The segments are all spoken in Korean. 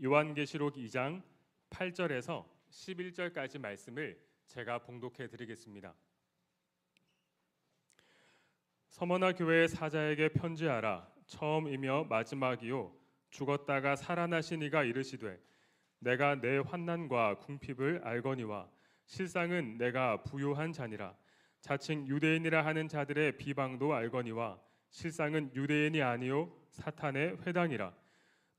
요한계시록 2장 8절에서 11절까지 말씀을 제가 봉독해 드리겠습니다. 서머나 교회의 사자에게 편지하라. 처음이며 마지막이요 죽었다가 살아나신 이가 이르시되 내가 내 환난과 궁핍을 알거니와 실상은 내가 부요한 자니라. 자칭 유대인이라 하는 자들의 비방도 알거니와 실상은 유대인이 아니요 사탄의 회당이라.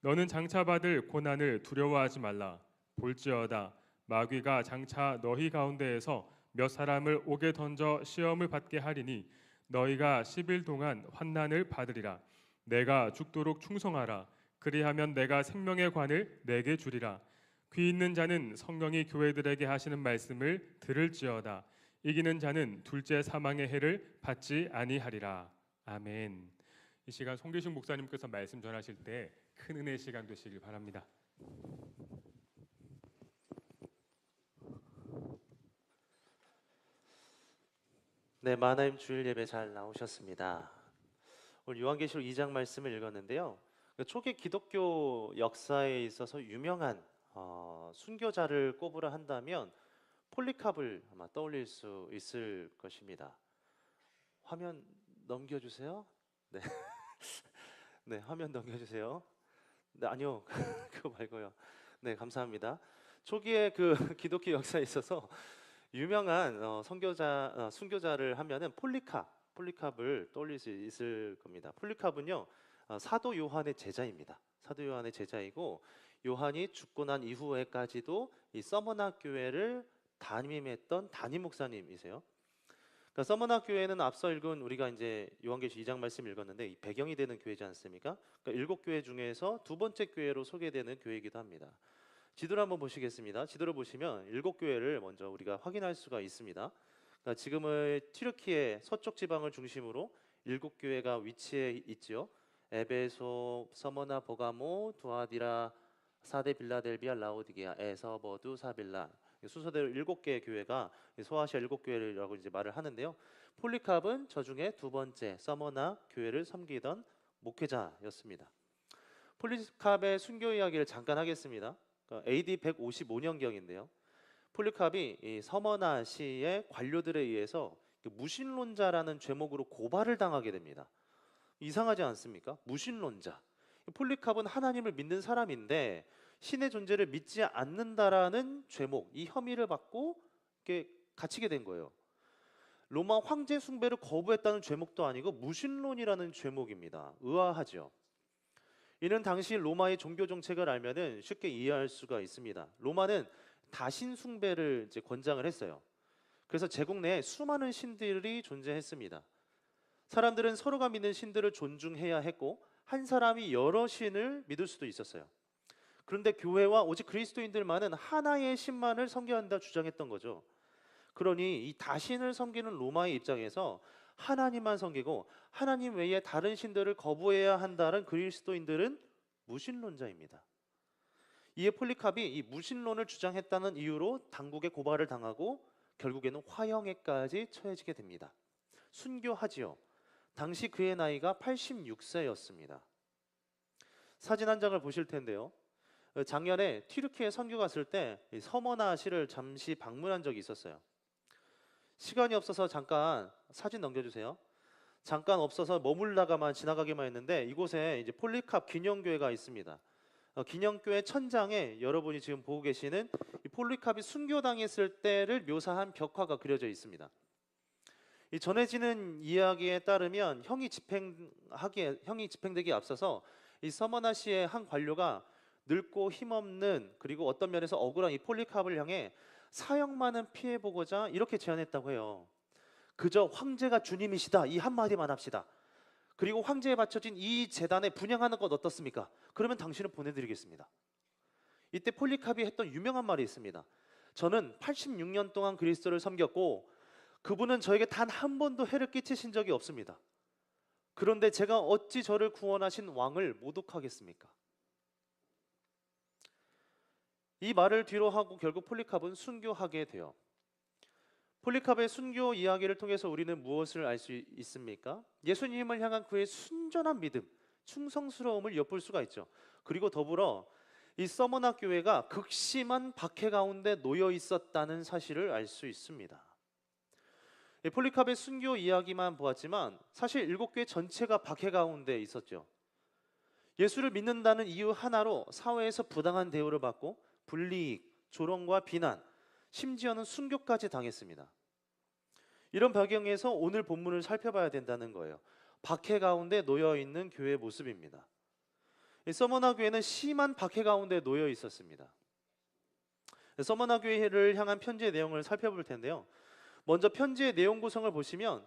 너는 장차 받을 고난을 두려워하지 말라. 볼지어다 마귀가 장차 너희 가운데에서 몇 사람을 옥에 던져 시험을 받게 하리니 너희가 10일 동안 환난을 받으리라. 내가 죽도록 충성하라. 그리하면 내가 생명의 관을 내게 주리라. 귀 있는 자는 성령이 교회들에게 하시는 말씀을 들을지어다. 이기는 자는 둘째 사망의 해를 받지 아니하리라. 아멘. 이 시간 송기식 목사님께서 말씀 전하실 때 큰 은혜의 시간 되시길 바랍니다. 네, 마하나임 주일 예배 잘 나오셨습니다. 오늘 요한계시록 2장 말씀을 읽었는데요. 초기 기독교 역사에 있어서 유명한 순교자를 꼽으라 한다면 폴리캅을 아마 떠올릴 수 있을 것입니다. 화면 넘겨주세요. 네, 네, 화면 넘겨주세요. 네, 아니요, 그거 말고요. 네, 감사합니다. 초기에 그 기독교 역사에 있어서 유명한 순교자를 하면은 폴리캅을 떠올릴 수 있을 겁니다. 폴리캅은요, 사도 요한의 제자입니다. 사도 요한의 제자이고, 요한이 죽고 난 이후에까지도 이 서머나 교회를 담임했던 담임 목사님이세요. 그러니까 서머나 교회는 앞서 읽은 우리가 이제 요한계시록 2장 말씀 읽었는데 이 배경이 되는 교회지 않습니까? 그러니까 7교회 중에서 두 번째 교회로 소개되는 교회이기도 합니다. 지도를 한번 보시겠습니다. 지도를 보시면 7교회를 먼저 우리가 확인할 수가 있습니다. 그러니까 지금의 튀르키예 서쪽 지방을 중심으로 7교회가 위치해 있지요. 에베소, 서머나, 버가모, 두아디라, 사데, 빌라델비아, 라오디게아, 에서버두, 사빌라. 순서대로 7개의 교회가 소아시아 7교회라고 이제 말을 하는데요. 폴리캅은 저 중에 두 번째 서머나 교회를 섬기던 목회자였습니다. 폴리캅의 순교 이야기를 잠깐 하겠습니다. AD 155년경인데요. 폴리캅이 이 서머나 시의 관료들에 의해서 무신론자라는 죄목으로 고발을 당하게 됩니다. 이상하지 않습니까? 무신론자. 폴리캅은 하나님을 믿는 사람인데 신의 존재를 믿지 않는다라는 죄목, 이 혐의를 받고 이렇게 갇히게 된 거예요. 로마 황제 숭배를 거부했다는 죄목도 아니고 무신론이라는 죄목입니다. 의아하죠. 이는 당시 로마의 종교 정책을 알면은 쉽게 이해할 수가 있습니다. 로마는 다신 숭배를 이제 권장을 했어요. 그래서 제국 내에 수많은 신들이 존재했습니다. 사람들은 서로가 믿는 신들을 존중해야 했고 한 사람이 여러 신을 믿을 수도 있었어요. 그런데 교회와 오직 그리스도인들만은 하나의 신만을 섬겨야 한다 주장했던 거죠. 그러니 이 다신을 섬기는 로마의 입장에서 하나님만 섬기고 하나님 외에 다른 신들을 거부해야 한다는 그리스도인들은 무신론자입니다. 이에 폴리캅이 이 무신론을 주장했다는 이유로 당국에 고발을 당하고 결국에는 화형에까지 처해지게 됩니다. 순교하지요. 당시 그의 나이가 86세였습니다. 사진 한 장을 보실 텐데요. 작년에 튀르키예 선교 갔을 때 서머나 시를 잠시 방문한 적이 있었어요. 시간이 없어서 잠깐 사진 넘겨주세요. 잠깐 없어서 머물다가만 지나가기만 했는데 이곳에 이제 폴리캅 기념교회가 있습니다. 기념교회 천장에 여러분이 지금 보고 계시는 이 폴리캅이 순교당했을 때를 묘사한 벽화가 그려져 있습니다. 이 전해지는 이야기에 따르면 형이 집행되기에 앞서서 이 서머나 시의 한 관료가 늙고 힘없는 그리고 어떤 면에서 억울한 이 폴리캅을 향해 사형만은 피해보고자 이렇게 제안했다고 해요. 그저 황제가 주님이시다 이 한마디만 합시다. 그리고 황제에 바쳐진 이 제단에 분양하는 것 어떻습니까? 그러면 당신을 보내드리겠습니다. 이때 폴리캅이 했던 유명한 말이 있습니다. 저는 86년 동안 그리스도를 섬겼고 그분은 저에게 단 한 번도 해를 끼치신 적이 없습니다. 그런데 제가 어찌 저를 구원하신 왕을 모독하겠습니까? 이 말을 뒤로 하고 결국 폴리캅은 순교하게 돼요. 폴리캅의 순교 이야기를 통해서 우리는 무엇을 알 수 있습니까? 예수님을 향한 그의 순전한 믿음, 충성스러움을 엿볼 수가 있죠. 그리고 더불어 이 서머나 교회가 극심한 박해 가운데 놓여 있었다는 사실을 알 수 있습니다. 이 폴리캅의 순교 이야기만 보았지만 사실 7교회 전체가 박해 가운데 있었죠. 예수를 믿는다는 이유 하나로 사회에서 부당한 대우를 받고 불이익, 조롱과 비난, 심지어는 순교까지 당했습니다. 이런 배경에서 오늘 본문을 살펴봐야 된다는 거예요. 박해 가운데 놓여 있는 교회의 모습입니다. 이 서머나 교회는 심한 박해 가운데 놓여 있었습니다. 서머나 교회를 향한 편지의 내용을 살펴볼 텐데요. 먼저 편지의 내용 구성을 보시면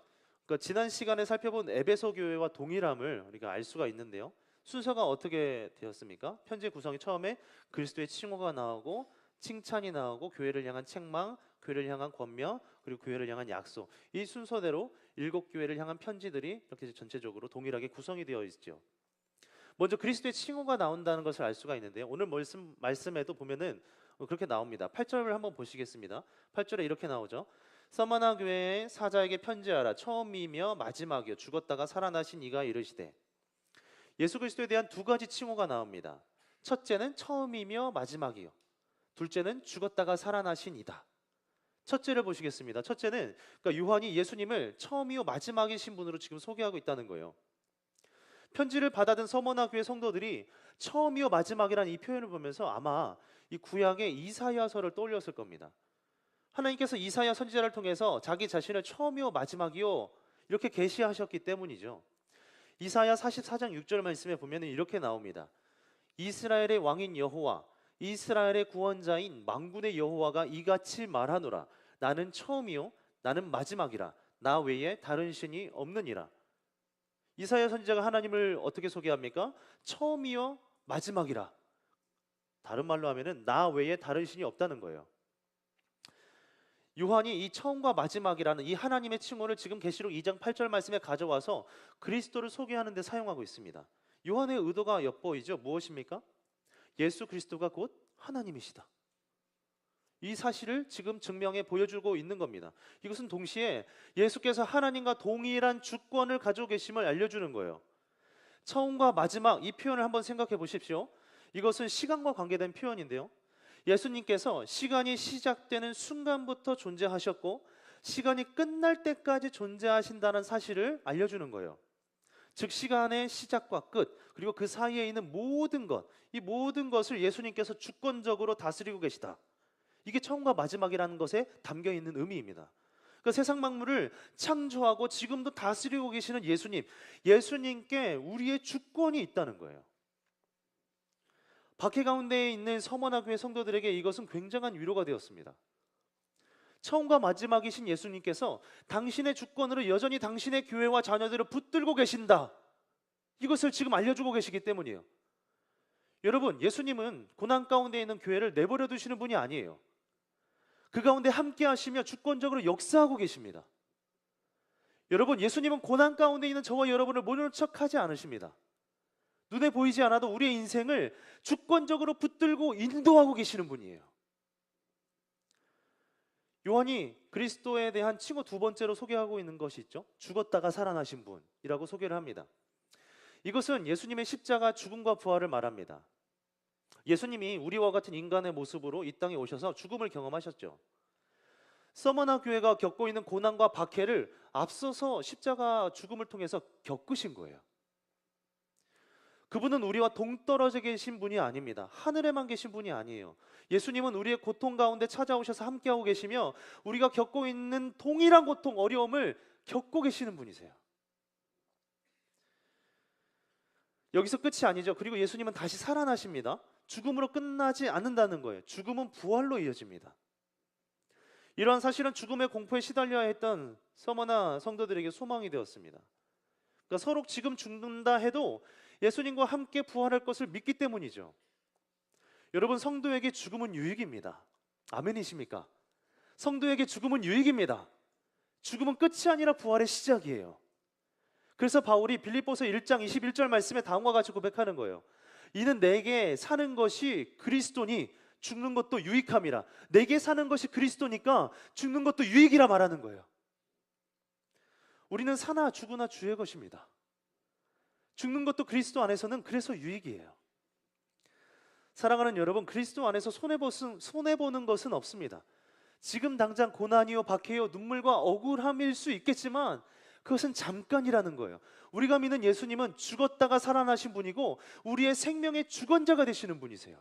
지난 시간에 살펴본 에베소 교회와 동일함을 우리가 알 수가 있는데요. 순서가 어떻게 되었습니까? 편지의 구성이 처음에 그리스도의 칭호가 나오고 칭찬이 나오고 교회를 향한 책망, 교회를 향한 권면, 그리고 교회를 향한 약속. 이 순서대로 7교회를 향한 편지들이 이렇게 전체적으로 동일하게 구성이 되어 있죠. 먼저 그리스도의 칭호가 나온다는 것을 알 수가 있는데요. 오늘 말씀에도 보면은 그렇게 나옵니다. 8절을 한번 보시겠습니다. 8절에 이렇게 나오죠. 서머나 교회의 사자에게 편지하라. 처음이며 마지막이요 죽었다가 살아나신 이가 이르시되. 예수 그리스도에 대한 두 가지 칭호가 나옵니다. 첫째는 처음이며 마지막이요. 둘째는 죽었다가 살아나신 이다. 첫째를 보시겠습니다. 첫째는 요한이 예수님을 처음이요 마지막이신 분으로 지금 소개하고 있다는 거예요. 편지를 받아든 서머나 교회 성도들이 처음이요 마지막이라는 이 표현을 보면서 아마 이 구약의 이사야서를 떠올렸을 겁니다. 하나님께서 이사야 선지자를 통해서 자기 자신을 처음이요 마지막이요 이렇게 계시하셨기 때문이죠. 이사야 44장 6절 말씀에 보면 이렇게 나옵니다. 이스라엘의 왕인 여호와, 이스라엘의 구원자인 만군의 여호와가 이같이 말하노라. 나는 처음이요 나는 마지막이라. 나 외에 다른 신이 없느니라. 이사야 선지자가 하나님을 어떻게 소개합니까? 처음이요 마지막이라. 다른 말로 하면은 나 외에 다른 신이 없다는 거예요. 요한이 이 처음과 마지막이라는 이 하나님의 칭호를 지금 계시록 2장 8절 말씀에 가져와서 그리스도를 소개하는 데 사용하고 있습니다. 요한의 의도가 엿보이죠. 무엇입니까? 예수 그리스도가 곧 하나님이시다. 이 사실을 지금 증명해 보여주고 있는 겁니다. 이것은 동시에 예수께서 하나님과 동일한 주권을 가지고 계심을 알려주는 거예요. 처음과 마지막 이 표현을 한번 생각해 보십시오. 이것은 시간과 관계된 표현인데요. 예수님께서 시간이 시작되는 순간부터 존재하셨고 시간이 끝날 때까지 존재하신다는 사실을 알려주는 거예요. 즉 시간의 시작과 끝 그리고 그 사이에 있는 모든 것, 이 모든 것을 예수님께서 주권적으로 다스리고 계시다. 이게 처음과 마지막이라는 것에 담겨 있는 의미입니다. 그러니까 세상 만물을 창조하고 지금도 다스리고 계시는 예수님, 예수님께 우리의 주권이 있다는 거예요. 박해 가운데 있는 서머나 교회 성도들에게 이것은 굉장한 위로가 되었습니다. 처음과 마지막이신 예수님께서 당신의 주권으로 여전히 당신의 교회와 자녀들을 붙들고 계신다. 이것을 지금 알려주고 계시기 때문이에요. 여러분, 예수님은 고난 가운데 있는 교회를 내버려 두시는 분이 아니에요. 그 가운데 함께 하시며 주권적으로 역사하고 계십니다. 여러분, 예수님은 고난 가운데 있는 저와 여러분을 모르는 척하지 않으십니다. 눈에 보이지 않아도 우리의 인생을 주권적으로 붙들고 인도하고 계시는 분이에요. 요한이 그리스도에 대한 칭호 두 번째로 소개하고 있는 것이 있죠. 죽었다가 살아나신 분이라고 소개를 합니다. 이것은 예수님의 십자가 죽음과 부활을 말합니다. 예수님이 우리와 같은 인간의 모습으로 이 땅에 오셔서 죽음을 경험하셨죠. 서머나 교회가 겪고 있는 고난과 박해를 앞서서 십자가 죽음을 통해서 겪으신 거예요. 그분은 우리와 동떨어져 계신 분이 아닙니다. 하늘에만 계신 분이 아니에요. 예수님은 우리의 고통 가운데 찾아오셔서 함께하고 계시며 우리가 겪고 있는 동일한 고통, 어려움을 겪고 계시는 분이세요. 여기서 끝이 아니죠. 그리고 예수님은 다시 살아나십니다. 죽음으로 끝나지 않는다는 거예요. 죽음은 부활로 이어집니다. 이러한 사실은 죽음의 공포에 시달려야 했던 서머나 성도들에게 소망이 되었습니다. 그러니까 서로 지금 죽는다 해도 예수님과 함께 부활할 것을 믿기 때문이죠. 여러분, 성도에게 죽음은 유익입니다. 아멘이십니까? 성도에게 죽음은 유익입니다. 죽음은 끝이 아니라 부활의 시작이에요. 그래서 바울이 빌립보서 1장 21절 말씀에 다음과 같이 고백하는 거예요. 이는 내게 사는 것이 그리스도니 죽는 것도 유익함이라. 내게 사는 것이 그리스도니까 죽는 것도 유익이라 말하는 거예요. 우리는 사나 죽으나 주의 것입니다. 죽는 것도 그리스도 안에서는 그래서 유익이에요. 사랑하는 여러분, 그리스도 안에서 손해보는 것은 없습니다. 지금 당장 고난이요, 박해요, 눈물과 억울함일 수 있겠지만 그것은 잠깐이라는 거예요. 우리가 믿는 예수님은 죽었다가 살아나신 분이고 우리의 생명의 주권자가 되시는 분이세요.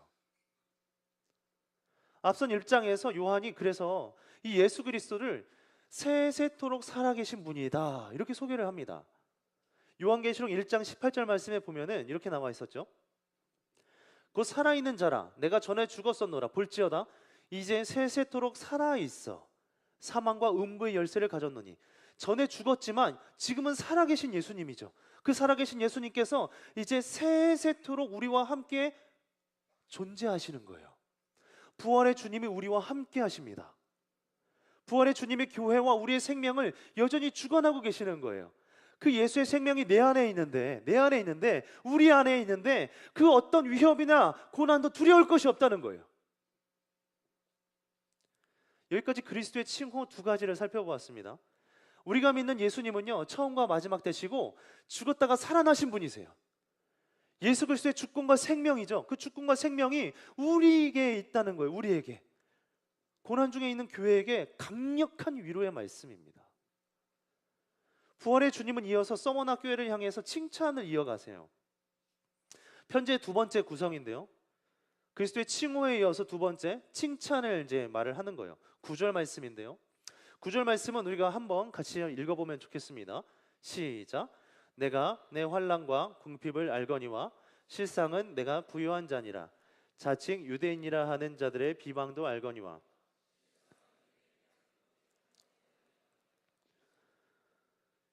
앞선 1장에서 요한이 그래서 이 예수 그리스도를 세세토록 살아계신 분이다 이렇게 소개를 합니다. 요한계시록 1장 18절 말씀에 보면은 이렇게 나와 있었죠. 곧 살아있는 자라 내가 전에 죽었었노라 볼지어다 이제 세세토록 살아있어 사망과 음부의 열쇠를 가졌노니. 전에 죽었지만 지금은 살아계신 예수님이죠. 그 살아계신 예수님께서 이제 세세토록 우리와 함께 존재하시는 거예요. 부활의 주님이 우리와 함께 하십니다. 부활의 주님의 교회와 우리의 생명을 여전히 주관하고 계시는 거예요. 그 예수의 생명이 내 안에 있는데 우리 안에 있는데 그 어떤 위협이나 고난도 두려울 것이 없다는 거예요. 여기까지 그리스도의 칭호 두 가지를 살펴보았습니다. 우리가 믿는 예수님은요, 처음과 마지막 되시고 죽었다가 살아나신 분이세요. 예수 그리스도의 주권과 생명이죠. 그 주권과 생명이 우리에게 있다는 거예요. 우리에게. 고난 중에 있는 교회에게 강력한 위로의 말씀입니다. 부활의 주님은 이어서 서머나 교회를 향해서 칭찬을 이어가세요. 편지의 두 번째 구성인데요, 그리스도의 칭호에 이어서 두 번째 칭찬을 이제 말을 하는 거예요. 9절 말씀인데요, 9절 말씀은 우리가 한번 같이 읽어보면 좋겠습니다. 시작. 내가 내 환난과 궁핍을 알거니와 실상은 내가 부요한 자니라. 자칭 유대인이라 하는 자들의 비방도 알거니와.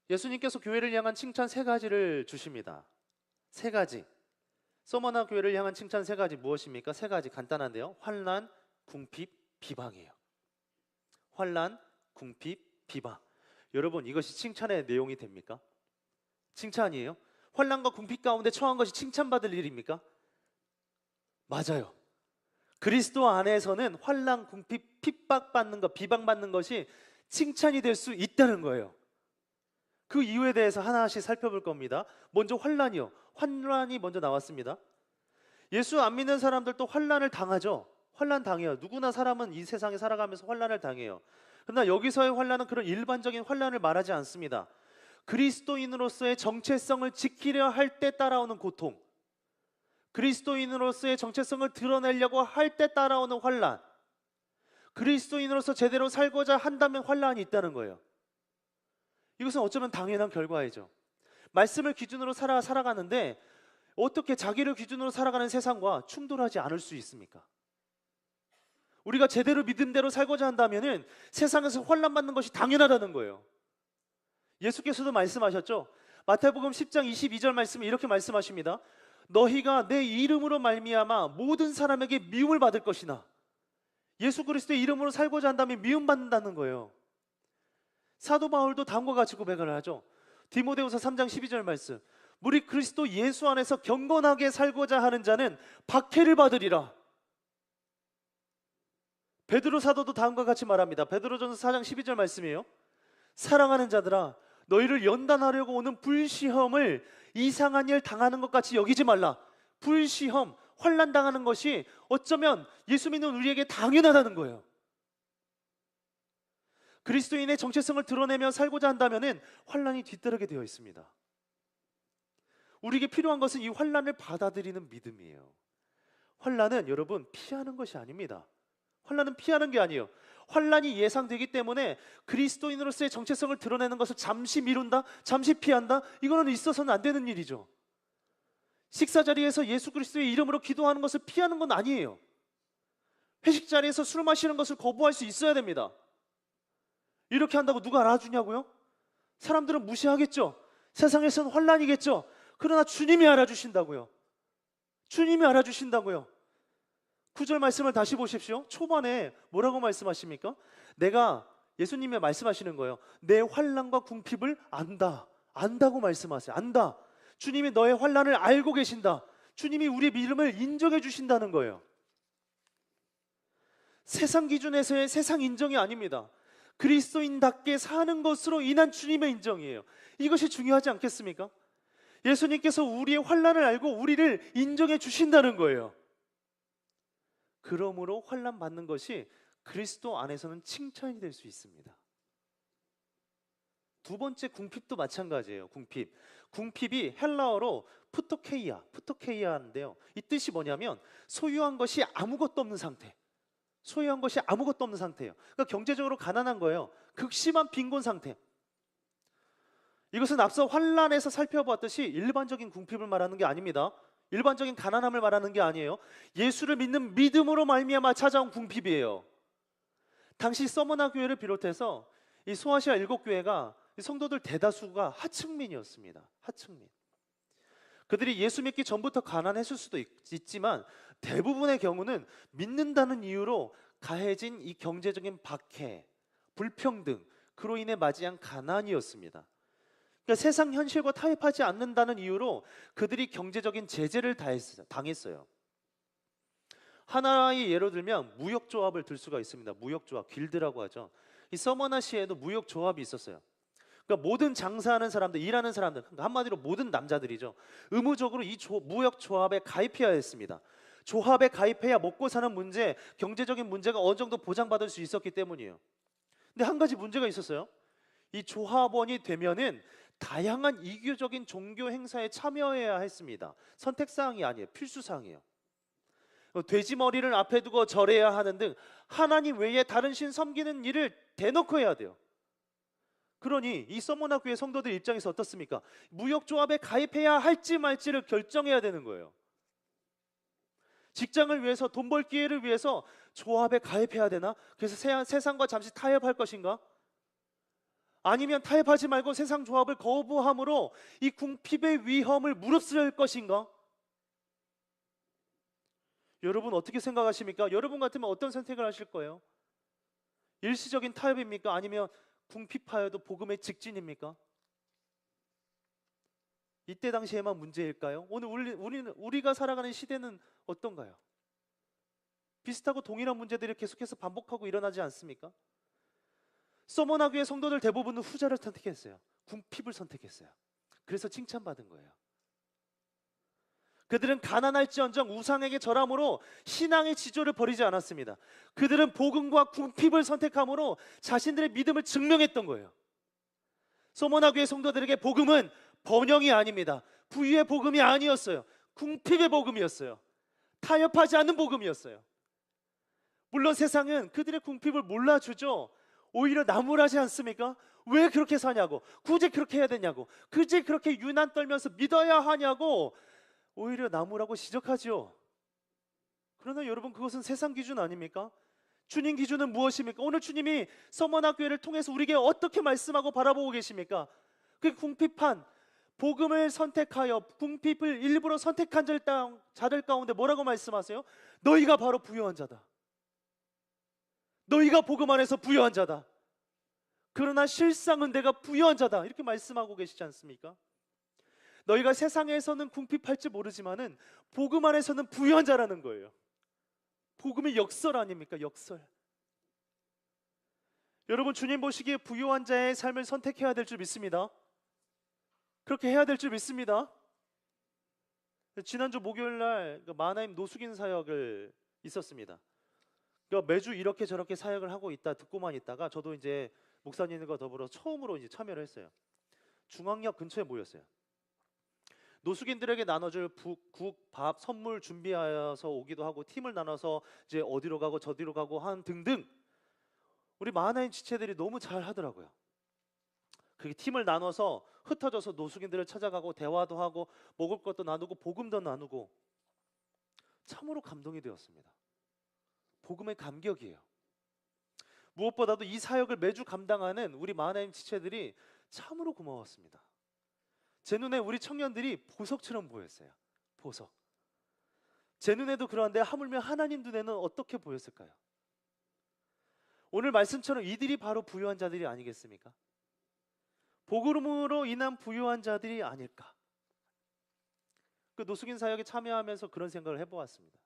예수님께서 교회를 향한 칭찬 세 가지를 주십니다. 세 가지. 서머나 교회를 향한 칭찬 세 가지 무엇입니까? 세 가지 간단한데요. 환난, 궁핍, 비방이에요. 환난, 궁핍, 비방. 여러분, 이것이 칭찬의 내용이 됩니까? 칭찬이에요? 환난과 궁핍 가운데 처한 것이 칭찬받을 일입니까? 맞아요. 그리스도 안에서는 환난, 궁핍, 핍박받는 것, 비방받는 것이 칭찬이 될 수 있다는 거예요. 그 이유에 대해서 하나씩 살펴볼 겁니다. 먼저 환난이요. 환난이 먼저 나왔습니다. 예수 안 믿는 사람들도 환난을 당하죠. 환난 당해요. 누구나 사람은 이 세상에 살아가면서 환난을 당해요. 그러나 여기서의 환난은 그런 일반적인 환난을 말하지 않습니다. 그리스도인으로서의 정체성을 지키려 할 때 따라오는 고통, 그리스도인으로서의 정체성을 드러내려고 할 때 따라오는 환난, 그리스도인으로서 제대로 살고자 한다면 환난이 있다는 거예요. 이것은 어쩌면 당연한 결과이죠. 말씀을 기준으로 살아가는데 어떻게 자기를 기준으로 살아가는 세상과 충돌하지 않을 수 있습니까? 우리가 제대로 믿음대로 살고자 한다면 세상에서 환난받는 것이 당연하다는 거예요. 예수께서도 말씀하셨죠. 마태복음 10장 22절 말씀에 이렇게 말씀하십니다. 너희가 내 이름으로 말미암아 모든 사람에게 미움을 받을 것이나. 예수 그리스도의 이름으로 살고자 한다면 미움받는다는 거예요. 사도 바울도 다음과 같이 고백을 하죠. 디모데후서 3장 12절 말씀. 우리 그리스도 예수 안에서 경건하게 살고자 하는 자는 박해를 받으리라. 베드로 사도도 다음과 같이 말합니다. 베드로전서 4장 12절 말씀이에요. 사랑하는 자들아, 너희를 연단하려고 오는 불시험을 이상한 일 당하는 것 같이 여기지 말라. 불시험, 환난 당하는 것이 어쩌면 예수 믿는 우리에게 당연하다는 거예요. 그리스도인의 정체성을 드러내며 살고자 한다면 환난이 뒤따르게 되어 있습니다. 우리에게 필요한 것은 이 환난을 받아들이는 믿음이에요. 환난은 여러분 피하는 것이 아닙니다. 환난은 피하는 게 아니에요. 환난이 예상되기 때문에 그리스도인으로서의 정체성을 드러내는 것을 잠시 미룬다, 잠시 피한다, 이거는 있어서는 안 되는 일이죠. 식사 자리에서 예수 그리스도의 이름으로 기도하는 것을 피하는 건 아니에요. 회식 자리에서 술 마시는 것을 거부할 수 있어야 됩니다. 이렇게 한다고 누가 알아주냐고요? 사람들은 무시하겠죠. 세상에서는 환난이겠죠. 그러나 주님이 알아주신다고요. 주님이 알아주신다고요. 9절 말씀을 다시 보십시오. 초반에 뭐라고 말씀하십니까? 내가, 예수님이 말씀하시는 거예요. 내 환난과 궁핍을 안다고 말씀하세요. 안다. 주님이 너의 환난을 알고 계신다. 주님이 우리의 믿음을 인정해 주신다는 거예요. 세상 기준에서의 세상 인정이 아닙니다. 그리스도인답게 사는 것으로 인한 주님의 인정이에요. 이것이 중요하지 않겠습니까? 예수님께서 우리의 환난을 알고 우리를 인정해 주신다는 거예요. 그러므로 환난 받는 것이 그리스도 안에서는 칭찬이 될 수 있습니다. 두 번째 궁핍도 마찬가지예요. 궁핍이 헬라어로 푸토케이아인데요. 이 뜻이 뭐냐면 소유한 것이 아무것도 없는 상태. 소유한 것이 아무것도 없는 상태예요. 그러니까 경제적으로 가난한 거예요. 극심한 빈곤 상태. 이것은 앞서 환란에서 살펴보았듯이 일반적인 궁핍을 말하는 게 아닙니다. 일반적인 가난함을 말하는 게 아니에요. 예수를 믿는 믿음으로 말미암아 찾아온 궁핍이에요. 당시 서머나 교회를 비롯해서 이 소아시아 7교회가 성도들 대다수가 하층민이었습니다. 하층민. 그들이 예수 믿기 전부터 가난했을 수도 있지만 대부분의 경우는 믿는다는 이유로 가해진 이 경제적인 박해, 불평등, 그로 인해 맞이한 가난이었습니다. 그러니까 세상 현실과 타협하지 않는다는 이유로 그들이 경제적인 제재를 당했어요. 하나의 예로 들면 무역조합을 들 수가 있습니다. 무역조합, 길드라고 하죠. 이 서머나시에도 무역조합이 있었어요. 그러니까 모든 장사하는 사람들, 일하는 사람들, 한마디로 모든 남자들이죠. 의무적으로 이 무역조합에 가입해야 했습니다. 조합에 가입해야 먹고 사는 문제, 경제적인 문제가 어느 정도 보장받을 수 있었기 때문이에요. 근데 한 가지 문제가 있었어요. 이 조합원이 되면은 다양한 이교적인 종교 행사에 참여해야 했습니다. 선택사항이 아니에요. 필수사항이에요. 돼지 머리를 앞에 두고 절해야 하는 등 하나님 외에 다른 신 섬기는 일을 대놓고 해야 돼요. 그러니 이 서머나 교회 성도들 입장에서 어떻습니까? 무역조합에 가입해야 할지 말지를 결정해야 되는 거예요. 직장을 위해서, 돈 벌 기회를 위해서 조합에 가입해야 되나? 그래서 세상과 잠시 타협할 것인가? 아니면 타협하지 말고 세상 조합을 거부함으로 이 궁핍의 위험을 무릅쓰을 것인가? 여러분 어떻게 생각하십니까? 여러분 같으면 어떤 선택을 하실 거예요? 일시적인 타협입니까? 아니면 궁핍하여도 복음의 직진입니까? 이때 당시에만 문제일까요? 오늘 우리가 살아가는 시대는 어떤가요? 비슷하고 동일한 문제들이 계속해서 반복하고 일어나지 않습니까? 서머나 교회 성도들 대부분은 후자를 선택했어요. 궁핍을 선택했어요. 그래서 칭찬받은 거예요. 그들은 가난할지언정 우상에게 절함으로 신앙의 지조를 버리지 않았습니다. 그들은 복음과 궁핍을 선택함으로 자신들의 믿음을 증명했던 거예요. 서머나 교회 성도들에게 복음은 번영이 아닙니다. 부유의 복음이 아니었어요. 궁핍의 복음이었어요. 타협하지 않는 복음이었어요. 물론 세상은 그들의 궁핍을 몰라주죠. 오히려 나무라지 않습니까? 왜 그렇게 사냐고, 굳이 그렇게 해야 되냐고, 굳이 그렇게 유난 떨면서 믿어야 하냐고 오히려 나무라고 지적하죠. 그러나 여러분, 그것은 세상 기준 아닙니까? 주님 기준은 무엇입니까? 오늘 주님이 서머나 교회를 통해서 우리에게 어떻게 말씀하고 바라보고 계십니까? 그 궁핍한 복음을 선택하여 궁핍을 일부러 선택한 자들 가운데 뭐라고 말씀하세요? 너희가 바로 부유한 자다. 너희가 복음 안에서 부유한 자다. 그러나 실상은 내가 부유한 자다. 이렇게 말씀하고 계시지 않습니까? 너희가 세상에서는 궁핍할지 모르지만은 복음 안에서는 부유한 자라는 거예요. 복음의 역설 아닙니까? 역설. 여러분, 주님 보시기에 부유한 자의 삶을 선택해야 될 줄 믿습니다. 그렇게 해야 될 줄 믿습니다. 지난주 목요일 날 마하나임 노숙인 사역을 있었습니다. 매주 이렇게 저렇게 사역을 하고 있다 듣고만 있다가 저도 이제 목사님과 더불어 처음으로 이제 참여를 했어요. 중앙역 근처에 모였어요. 노숙인들에게 나눠줄 국, 밥, 선물 준비하여서 오기도 하고, 팀을 나눠서 이제 어디로 가고 저디로 가고 한 등등 우리 마하나임 지체들이 너무 잘 하더라고요. 그 팀을 나눠서 흩어져서 노숙인들을 찾아가고 대화도 하고 먹을 것도 나누고 복음도 나누고 참으로 감동이 되었습니다. 복음의 감격이에요. 무엇보다도 이 사역을 매주 감당하는 우리 마하나임 지체들이 참으로 고마웠습니다. 제 눈에 우리 청년들이 보석처럼 보였어요. 보석. 제 눈에도 그런데 하물며 하나님 눈에는 어떻게 보였을까요? 오늘 말씀처럼 이들이 바로 부유한 자들이 아니겠습니까? 복음으로 인한 부유한 자들이 아닐까? 그 노숙인 사역에 참여하면서 그런 생각을 해보았습니다.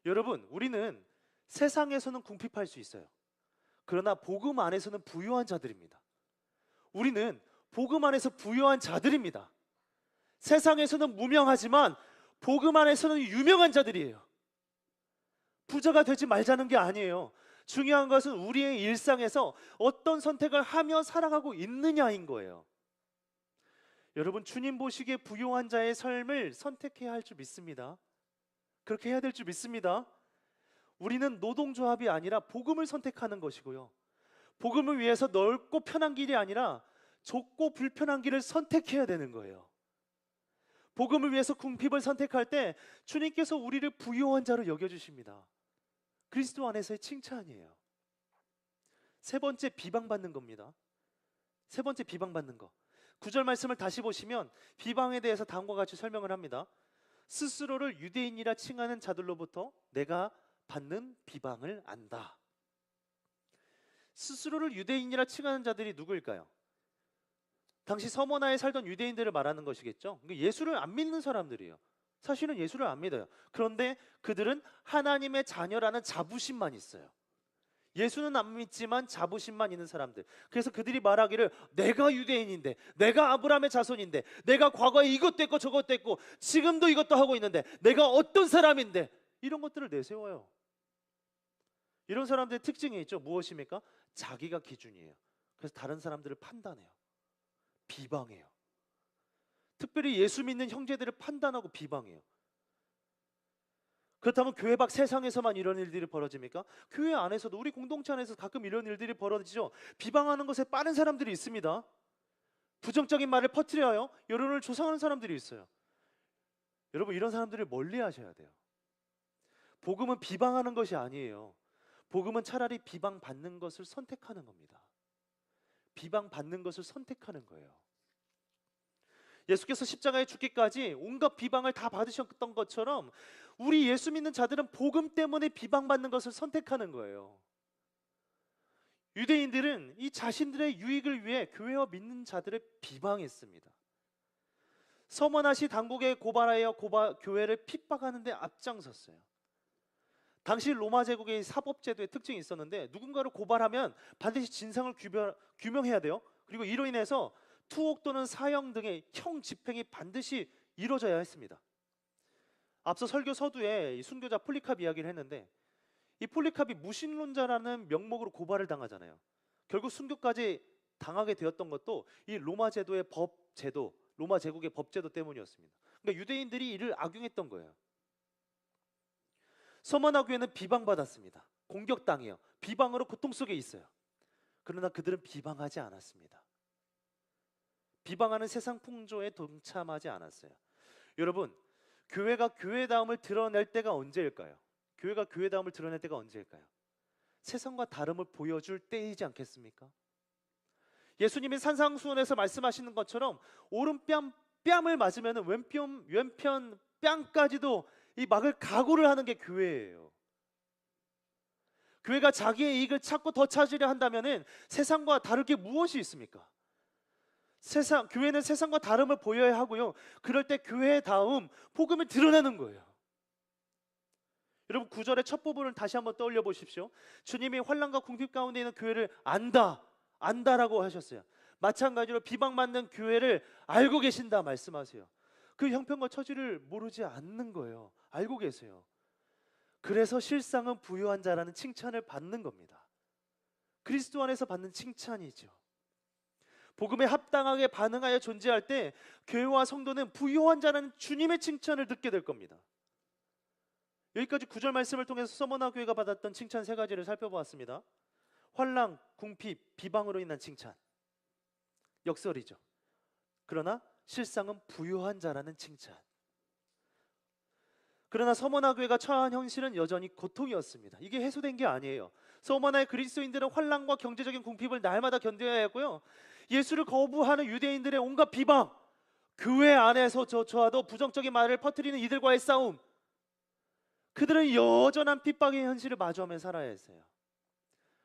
여러분, 우리는 세상에서는 궁핍할 수 있어요. 그러나 복음 안에서는 부유한 자들입니다. 우리는 복음 안에서 부유한 자들입니다. 세상에서는 무명하지만 복음 안에서는 유명한 자들이에요. 부자가 되지 말자는 게 아니에요. 중요한 것은 우리의 일상에서 어떤 선택을 하며 살아가고 있느냐인 거예요. 여러분, 주님 보시기에 부유한 자의 삶을 선택해야 할 줄 믿습니다. 그렇게 해야 될 줄 믿습니다. 우리는 노동조합이 아니라 복음을 선택하는 것이고요, 복음을 위해서 넓고 편한 길이 아니라 좁고 불편한 길을 선택해야 되는 거예요. 복음을 위해서 궁핍을 선택할 때 주님께서 우리를 부유한 자로 여겨주십니다. 그리스도 안에서의 칭찬이에요. 세 번째, 비방받는 겁니다. 세 번째, 비방받는 거. 9절 말씀을 다시 보시면 비방에 대해서 다음과 같이 설명을 합니다. 스스로를 유대인이라 칭하는 자들로부터 내가 받는 비방을 안다. 스스로를 유대인이라 칭하는 자들이 누구일까요? 당시 서머나에 살던 유대인들을 말하는 것이겠죠. 예수를 안 믿는 사람들이에요. 사실은 예수를 안 믿어요. 그런데 그들은 하나님의 자녀라는 자부심만 있어요. 예수는 안 믿지만 자부심만 있는 사람들. 그래서 그들이 말하기를 내가 유대인인데, 내가 아브라함의 자손인데, 내가 과거에 이것도 했고 저것도 했고 지금도 이것도 하고 있는데 내가 어떤 사람인데, 이런 것들을 내세워요. 이런 사람들의 특징이 있죠. 무엇입니까? 자기가 기준이에요. 그래서 다른 사람들을 판단해요. 비방해요. 특별히 예수 믿는 형제들을 판단하고 비방해요. 그렇다면 교회 밖 세상에서만 이런 일들이 벌어집니까? 교회 안에서도, 우리 공동체 안에서 가끔 이런 일들이 벌어지죠. 비방하는 것에 빠른 사람들이 있습니다. 부정적인 말을 퍼뜨려요. 여론을 조성하는 사람들이 있어요. 여러분, 이런 사람들을 멀리 하셔야 돼요. 복음은 비방하는 것이 아니에요. 복음은 차라리 비방받는 것을 선택하는 겁니다. 비방받는 것을 선택하는 거예요. 예수께서 십자가에 죽기까지 온갖 비방을 다 받으셨던 것처럼 우리 예수 믿는 자들은 복음 때문에 비방받는 것을 선택하는 거예요. 유대인들은 이 자신들의 유익을 위해 교회와 믿는 자들을 비방했습니다. 서머나시 당국에 고발하여 교회를 핍박하는 데 앞장섰어요. 당시 로마 제국의 사법제도의 특징이 있었는데 누군가를 고발하면 반드시 진상을 규명해야 돼요. 그리고 이로 인해서 투옥 또는 사형 등의 형 집행이 반드시 이루어져야 했습니다. 앞서 설교 서두에 이 순교자 폴리캅 이야기를 했는데, 이 폴리캅이 무신론자라는 명목으로 고발을 당하잖아요. 결국 순교까지 당하게 되었던 것도 이 로마 제도의 법제도, 로마 제국의 법제도 때문이었습니다. 그러니까 유대인들이 이를 악용했던 거예요. 서머나 교회는 비방받았습니다. 공격당해요. 비방으로 고통 속에 있어요. 그러나 그들은 비방하지 않았습니다. 비방하는 세상 풍조에 동참하지 않았어요. 여러분, 교회가 교회다움을 드러낼 때가 언제일까요? 교회가 교회다움을 드러낼 때가 언제일까요? 세상과 다름을 보여줄 때이지 않겠습니까? 예수님이 산상수훈에서 말씀하시는 것처럼 오른뺨 뺨을 맞으면 왼편 뺨까지도 이 막을 각오를 하는 게 교회예요. 교회가 자기의 이익을 찾고 더 찾으려 한다면은 세상과 다를 게 무엇이 있습니까? 교회는 세상과 다름을 보여야 하고요. 그럴 때 교회다움, 복음을 드러내는 거예요. 여러분, 9절의 첫 부분을 다시 한번 떠올려 보십시오. 주님이 환난과 궁핍 가운데 있는 교회를 안다라고 하셨어요. 마찬가지로 비방받는 교회를 알고 계신다 말씀하세요. 그 형편과 처지를 모르지 않는 거예요. 알고 계세요. 그래서 실상은 부유한 자라는 칭찬을 받는 겁니다. 그리스도 안에서 받는 칭찬이죠. 복음에 합당하게 반응하여 존재할 때 교회와 성도는 부유한 자라는 주님의 칭찬을 듣게 될 겁니다. 여기까지 9절 말씀을 통해서 서머나 교회가 받았던 칭찬 세 가지를 살펴보았습니다. 환난, 궁핍, 비방으로 인한 칭찬, 역설이죠. 그러나 실상은 부유한 자라는 칭찬. 그러나 서머나 교회가 처한 현실은 여전히 고통이었습니다. 이게 해소된 게 아니에요. 서머나의 그리스도인들은 환난과 경제적인 궁핍을 날마다 견뎌야 했고요, 예수를 거부하는 유대인들의 온갖 비방, 교회 안에서 저와도 부정적인 말을 퍼뜨리는 이들과의 싸움, 그들은 여전한 핍박의 현실을 마주하며 살아야 했어요.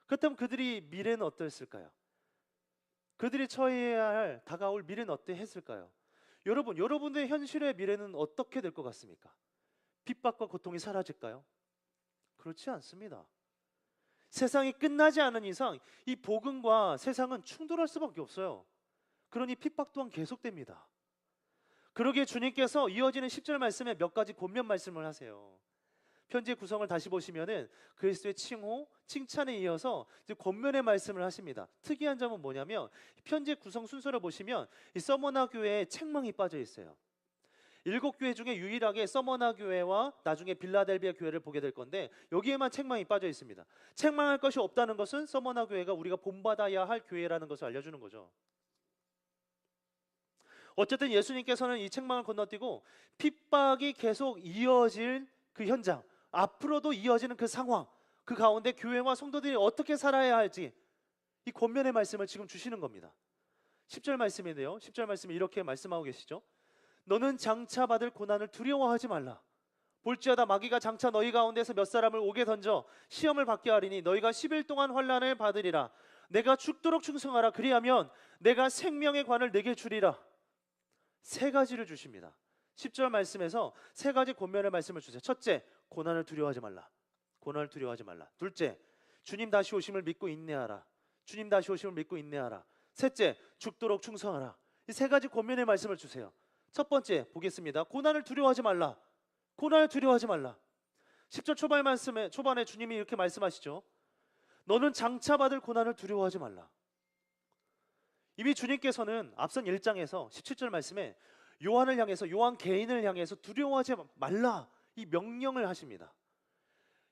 그렇다면 그들이 미래는 어땠을까요? 그들이 처해야 할 다가올 미래는 어떠했을까요? 여러분의 현실의 미래는 어떻게 될 것 같습니까? 핍박과 고통이 사라질까요? 그렇지 않습니다. 세상이 끝나지 않은 이상 이 복음과 세상은 충돌할 수밖에 없어요. 그러니 핍박 또한 계속됩니다. 그러기에 주님께서 이어지는 10절 말씀에 몇 가지 권면 말씀을 하세요. 편지의 구성을 다시 보시면은 그리스도의 칭호, 칭찬에 이어서 이제 권면의 말씀을 하십니다. 특이한 점은 뭐냐면 편지의 구성 순서를 보시면 이 서머나 교회에 책망이 빠져 있어요. 7교회 중에 유일하게 서머나 교회와 나중에 빌라델비아 교회를 보게 될 건데 여기에만 책망이 빠져 있습니다. 책망할 것이 없다는 것은 서머나 교회가 우리가 본받아야 할 교회라는 것을 알려주는 거죠. 어쨌든 예수님께서는 이 책망을 건너뛰고 핍박이 계속 이어질 그 현장, 앞으로도 이어지는 그 상황, 그 가운데 교회와 성도들이 어떻게 살아야 할지 이 권면의 말씀을 지금 주시는 겁니다. 10절 말씀인데요. 10절 말씀이 이렇게 말씀하고 계시죠. 너는 장차 받을 고난을 두려워하지 말라. 볼지어다 마귀가 장차 너희 가운데서 몇 사람을 옥에 던져 시험을 받게 하리니 너희가 10일 동안 환난을 받으리라. 내가 죽도록 충성하라. 그리하면 내가 생명의 관을 내게 주리라. 세 가지를 주십니다. 10절 말씀에서 세 가지 권면의 말씀을 주세요. 첫째, 고난을 두려워하지 말라. 고난을 두려워하지 말라. 둘째, 주님 다시 오심을 믿고 인내하라. 주님 다시 오심을 믿고 인내하라. 셋째, 죽도록 충성하라. 이 세 가지 권면의 말씀을 주세요. 첫 번째 보겠습니다. 고난을 두려워하지 말라. 고난을 두려워하지 말라. 10절 초반에 주님이 이렇게 말씀하시죠. 너는 장차 받을 고난을 두려워하지 말라. 이미 주님께서는 앞선 1장에서 17절 말씀에 요한을 향해서, 요한 개인을 향해서 두려워하지 말라 이 명령을 하십니다.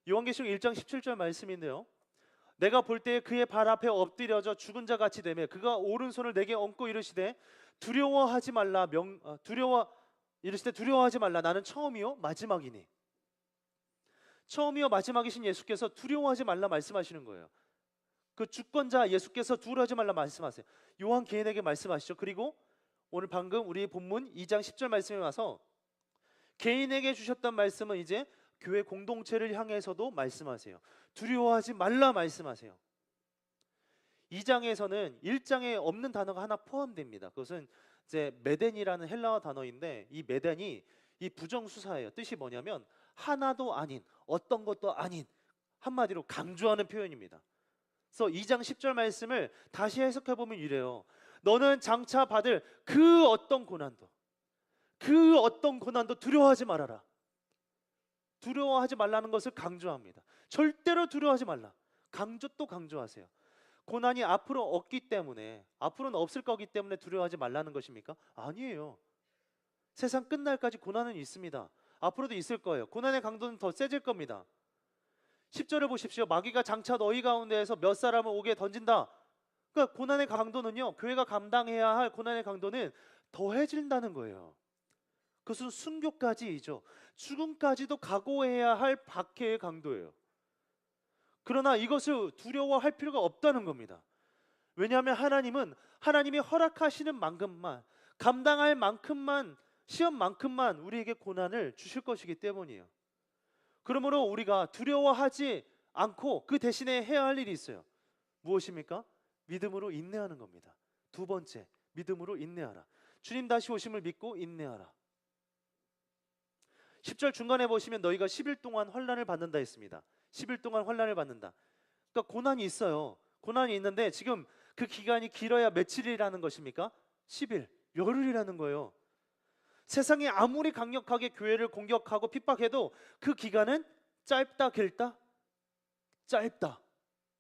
요한계시록 1장 17절 말씀인데요. 내가 볼 때에 그의 발 앞에 엎드려져 죽은 자 같이 되매 그가 오른손을 내게 얹고 이르시되 두려워하지 말라. 이르시되 두려워하지 말라. 나는 처음이요 마지막이니. 처음이요 마지막이신 예수께서 두려워하지 말라 말씀하시는 거예요. 그 주권자 예수께서 두려워하지 말라 말씀하세요. 요한 개인에게 말씀하시죠. 그리고 오늘 방금 우리 본문 2장 10절 말씀에 와서 개인에게 주셨던 말씀은 이제 교회 공동체를 향해서도 말씀하세요. 두려워하지 말라 말씀하세요. 2장에서는 1장에 없는 단어가 하나 포함됩니다. 그것은 이제 메덴이라는 헬라어 단어인데 이 메덴이 이 부정수사예요. 뜻이 뭐냐면 하나도 아닌, 어떤 것도 아닌, 한마디로 강조하는 표현입니다. 그래서 2장 10절 말씀을 다시 해석해 보면 이래요. 너는 장차 받을 그 어떤 고난도 두려워하지 말아라. 두려워하지 말라는 것을 강조합니다. 절대로 두려워하지 말라. 또 강조하세요. 고난이 앞으로 없기 때문에, 앞으로는 없을 거기 때문에 두려워하지 말라는 것입니까? 아니에요. 세상 끝날까지 고난은 있습니다. 앞으로도 있을 거예요. 고난의 강도는 더 세질 겁니다. 10절을 보십시오. 마귀가 장차 너희 가운데에서 몇 사람을 옥에 던진다. 그러니까 고난의 강도는요, 교회가 감당해야 할 고난의 강도는 더해진다는 거예요. 그것은 순교까지이죠. 죽음까지도 각오해야 할 박해의 강도예요. 그러나 이것을 두려워할 필요가 없다는 겁니다. 왜냐하면 하나님은 하나님이 허락하시는 만큼만, 감당할 만큼만, 시험만큼만 우리에게 고난을 주실 것이기 때문이에요. 그러므로 우리가 두려워하지 않고 그 대신에 해야 할 일이 있어요. 무엇입니까? 믿음으로 인내하는 겁니다. 두 번째, 믿음으로 인내하라. 주님 다시 오심을 믿고 인내하라. 10절 중간에 보시면 너희가 10일 동안 환난을 받는다 했습니다. 10일 동안 환난을 받는다. 그러니까 고난이 있어요. 고난이 있는데 지금 그 기간이 길어야 며칠이라는 것입니까? 10일, 열흘이라는 거예요. 세상이 아무리 강력하게 교회를 공격하고 핍박해도 그 기간은 짧다 길다? 짧다.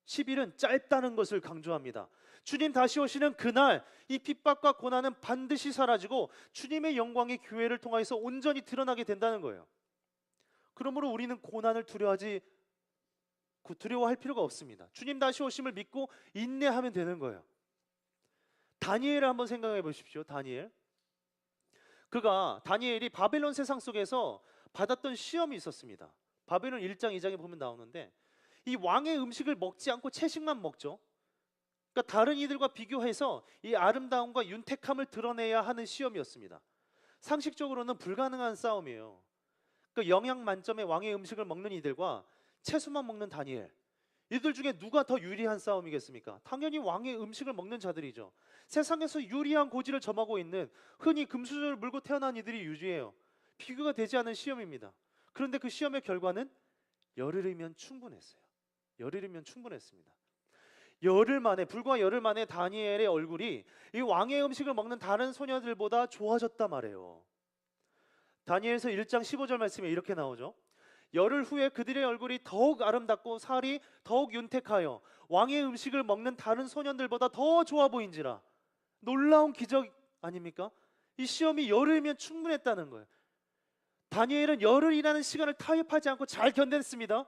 10일은 짧다는 것을 강조합니다. 주님 다시 오시는 그날 이 핍박과 고난은 반드시 사라지고 주님의 영광이 교회를 통해서 온전히 드러나게 된다는 거예요. 그러므로 우리는 고난을 두려워할 필요가 없습니다. 주님 다시 오심을 믿고 인내하면 되는 거예요. 다니엘을 한번 생각해 보십시오. 다니엘이 바벨론 세상 속에서 받았던 시험이 있었습니다. 바벨론 1장 2장에 보면 나오는데 이 왕의 음식을 먹지 않고 채식만 먹죠. 그러니까 다른 이들과 비교해서 이 아름다움과 윤택함을 드러내야 하는 시험이었습니다. 상식적으로는 불가능한 싸움이에요. 그러니까 영양 만점의 왕의 음식을 먹는 이들과 채소만 먹는 다니엘, 이들 중에 누가 더 유리한 싸움이겠습니까? 당연히 왕의 음식을 먹는 자들이죠. 세상에서 유리한 고지를 점하고 있는 흔히 금수저를 물고 태어난 이들이 유리해요. 비교가 되지 않은 시험입니다. 그런데 그 시험의 결과는 열흘이면 충분했어요. 열흘이면 충분했습니다. 불과 열흘 만에 다니엘의 얼굴이 이 왕의 음식을 먹는 다른 소녀들보다 좋아졌단 말이에요. 다니엘서 1장 15절 말씀에 이렇게 나오죠. 열흘 후에 그들의 얼굴이 더욱 아름답고 살이 더욱 윤택하여 왕의 음식을 먹는 다른 소년들보다 더 좋아 보인지라. 놀라운 기적 아닙니까? 이 시험이 열흘이면 충분했다는 거예요. 다니엘은 열흘이라는 시간을 타협하지 않고 잘 견뎠습니다.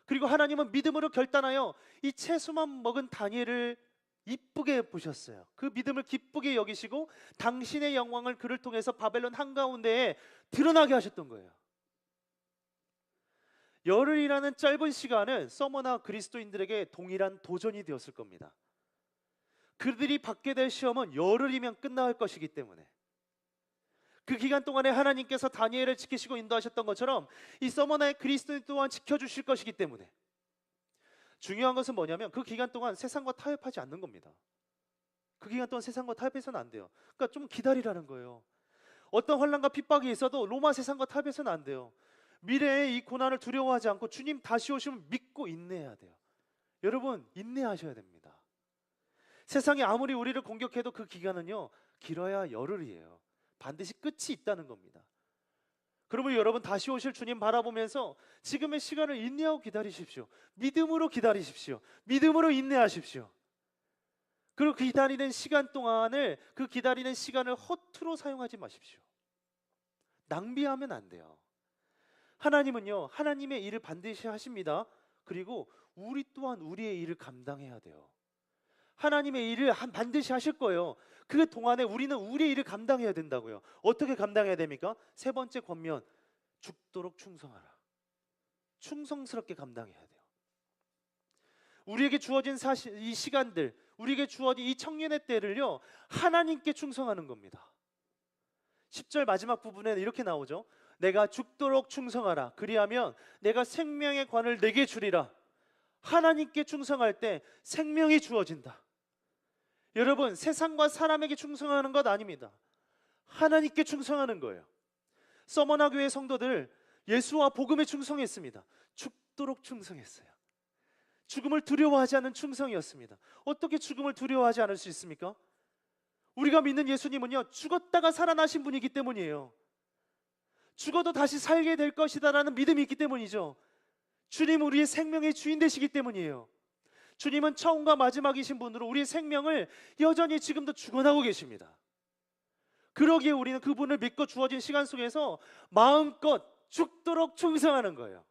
그리고 하나님은 믿음으로 결단하여 이 채소만 먹은 다니엘을 이쁘게 보셨어요. 그 믿음을 기쁘게 여기시고 당신의 영광을 그를 통해서 바벨론 한가운데에 드러나게 하셨던 거예요. 열흘이라는 짧은 시간은 서머나 그리스도인들에게 동일한 도전이 되었을 겁니다. 그들이 받게 될 시험은 열흘이면 끝날 것이기 때문에 그 기간 동안에 하나님께서 다니엘을 지키시고 인도하셨던 것처럼 이 서머나의 그리스도인 또한 지켜주실 것이기 때문에 중요한 것은 뭐냐면 그 기간 동안 세상과 타협하지 않는 겁니다. 그 기간 동안 세상과 타협해서는 안 돼요. 그러니까 좀 기다리라는 거예요. 어떤 환난과 핍박이 있어도 로마 세상과 타협해서는 안 돼요. 미래의 이 고난을 두려워하지 않고 주님 다시 오시면 믿고 인내해야 돼요. 여러분 인내하셔야 됩니다. 세상이 아무리 우리를 공격해도 그 기간은요 길어야 열흘이에요. 반드시 끝이 있다는 겁니다. 그러면 여러분 다시 오실 주님 바라보면서 지금의 시간을 인내하고 기다리십시오. 믿음으로 기다리십시오. 믿음으로 인내하십시오. 그리고 기다리는 시간 동안을 그 기다리는 시간을 허투루 사용하지 마십시오. 낭비하면 안 돼요. 하나님은요 하나님의 일을 반드시 하십니다. 그리고 우리 또한 우리의 일을 감당해야 돼요. 하나님의 일을 반드시 하실 거예요. 그 동안에 우리는 우리의 일을 감당해야 된다고요. 어떻게 감당해야 됩니까? 세 번째 권면, 죽도록 충성하라. 충성스럽게 감당해야 돼요. 우리에게 주어진 이 시간들, 우리에게 주어진 이 청년의 때를요 하나님께 충성하는 겁니다. 10절 마지막 부분에 이렇게 나오죠. 내가 죽도록 충성하라. 그리하면 내가 생명의 관을 내게 주리라. 하나님께 충성할 때 생명이 주어진다. 여러분 세상과 사람에게 충성하는 것 아닙니다. 하나님께 충성하는 거예요. 서머나 교회 성도들 예수와 복음에 충성했습니다. 죽도록 충성했어요. 죽음을 두려워하지 않는 충성이었습니다. 어떻게 죽음을 두려워하지 않을 수 있습니까? 우리가 믿는 예수님은요 죽었다가 살아나신 분이기 때문이에요. 죽어도 다시 살게 될 것이다라는 믿음이 있기 때문이죠. 주님 우리의 생명의 주인 되시기 때문이에요. 주님은 처음과 마지막이신 분으로 우리의 생명을 여전히 지금도 주관하고 계십니다. 그러기에 우리는 그분을 믿고 주어진 시간 속에서 마음껏 죽도록 충성하는 거예요.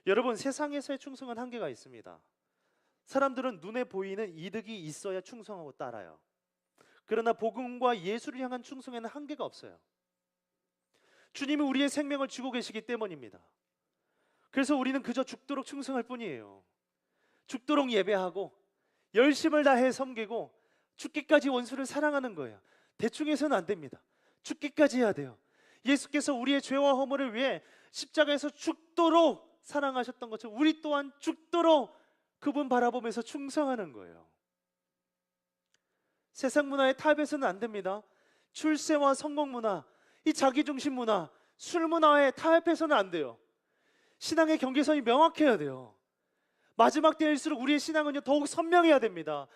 여러분 세상에서의 충성은 한계가 있습니다. 사람들은 눈에 보이는 이득이 있어야 충성하고 따라요. 그러나 복음과 예수를 향한 충성에는 한계가 없어요. 주님이 우리의 생명을 주고 계시기 때문입니다. 그래서 우리는 그저 죽도록 충성할 뿐이에요. 죽도록 예배하고 열심을 다해 섬기고 죽기까지 원수를 사랑하는 거예요. 대충 해서는 안 됩니다. 죽기까지 해야 돼요. 예수께서 우리의 죄와 허물을 위해 십자가에서 죽도록 사랑하셨던 것처럼 우리 또한 죽도록 그분 바라보면서 충성하는 거예요. 세상 문화에 타협해서는 안 됩니다. 출세와 성공 문화, 이 자기중심 문화, 술 문화에 타협해서는 안 돼요. 신앙의 경계선이 명확해야 돼요. 마지막 때일수록 우리의 신앙은요 더욱 선명해야 됩니다.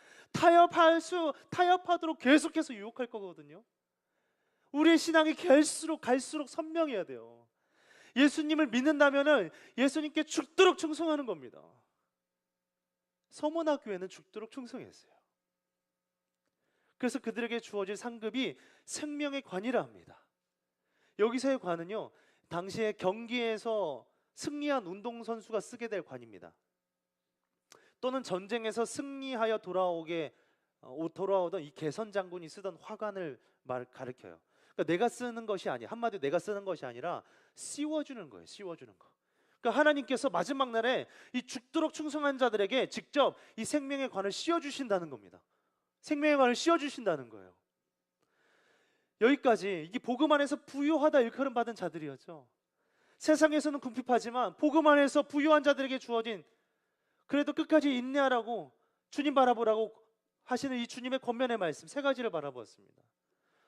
타협하도록 계속해서 유혹할 거거든요. 우리의 신앙이 갈수록 선명해야 돼요. 예수님을 믿는다면은 예수님께 죽도록 충성하는 겁니다. 서머나 교회는 죽도록 충성했어요. 그래서 그들에게 주어진 상급이 생명의 관이라 합니다. 여기서의 관은요 당시에 경기에서 승리한 운동선수가 쓰게 될 관입니다. 또는 전쟁에서 승리하여 돌아오던 이 개선 장군이 쓰던 화관을 가리켜요. 그러니까 내가 쓰는 것이 아니야. 한마디로 내가 쓰는 것이 아니라 씌워주는 거예요. 씌워주는 거. 그러니까 하나님께서 마지막 날에 이 죽도록 충성한 자들에게 직접 이 생명의 관을 씌워주신다는 겁니다. 생명의 관을 씌워주신다는 거예요. 여기까지 이게 복음 안에서 부유하다 일컬음 받은 자들이었죠. 세상에서는 궁핍하지만 복음 안에서 부유한 자들에게 주어진 그래도 끝까지 인내하라고 주님 바라보라고 하시는 이 주님의 권면의 말씀 세 가지를 바라보았습니다.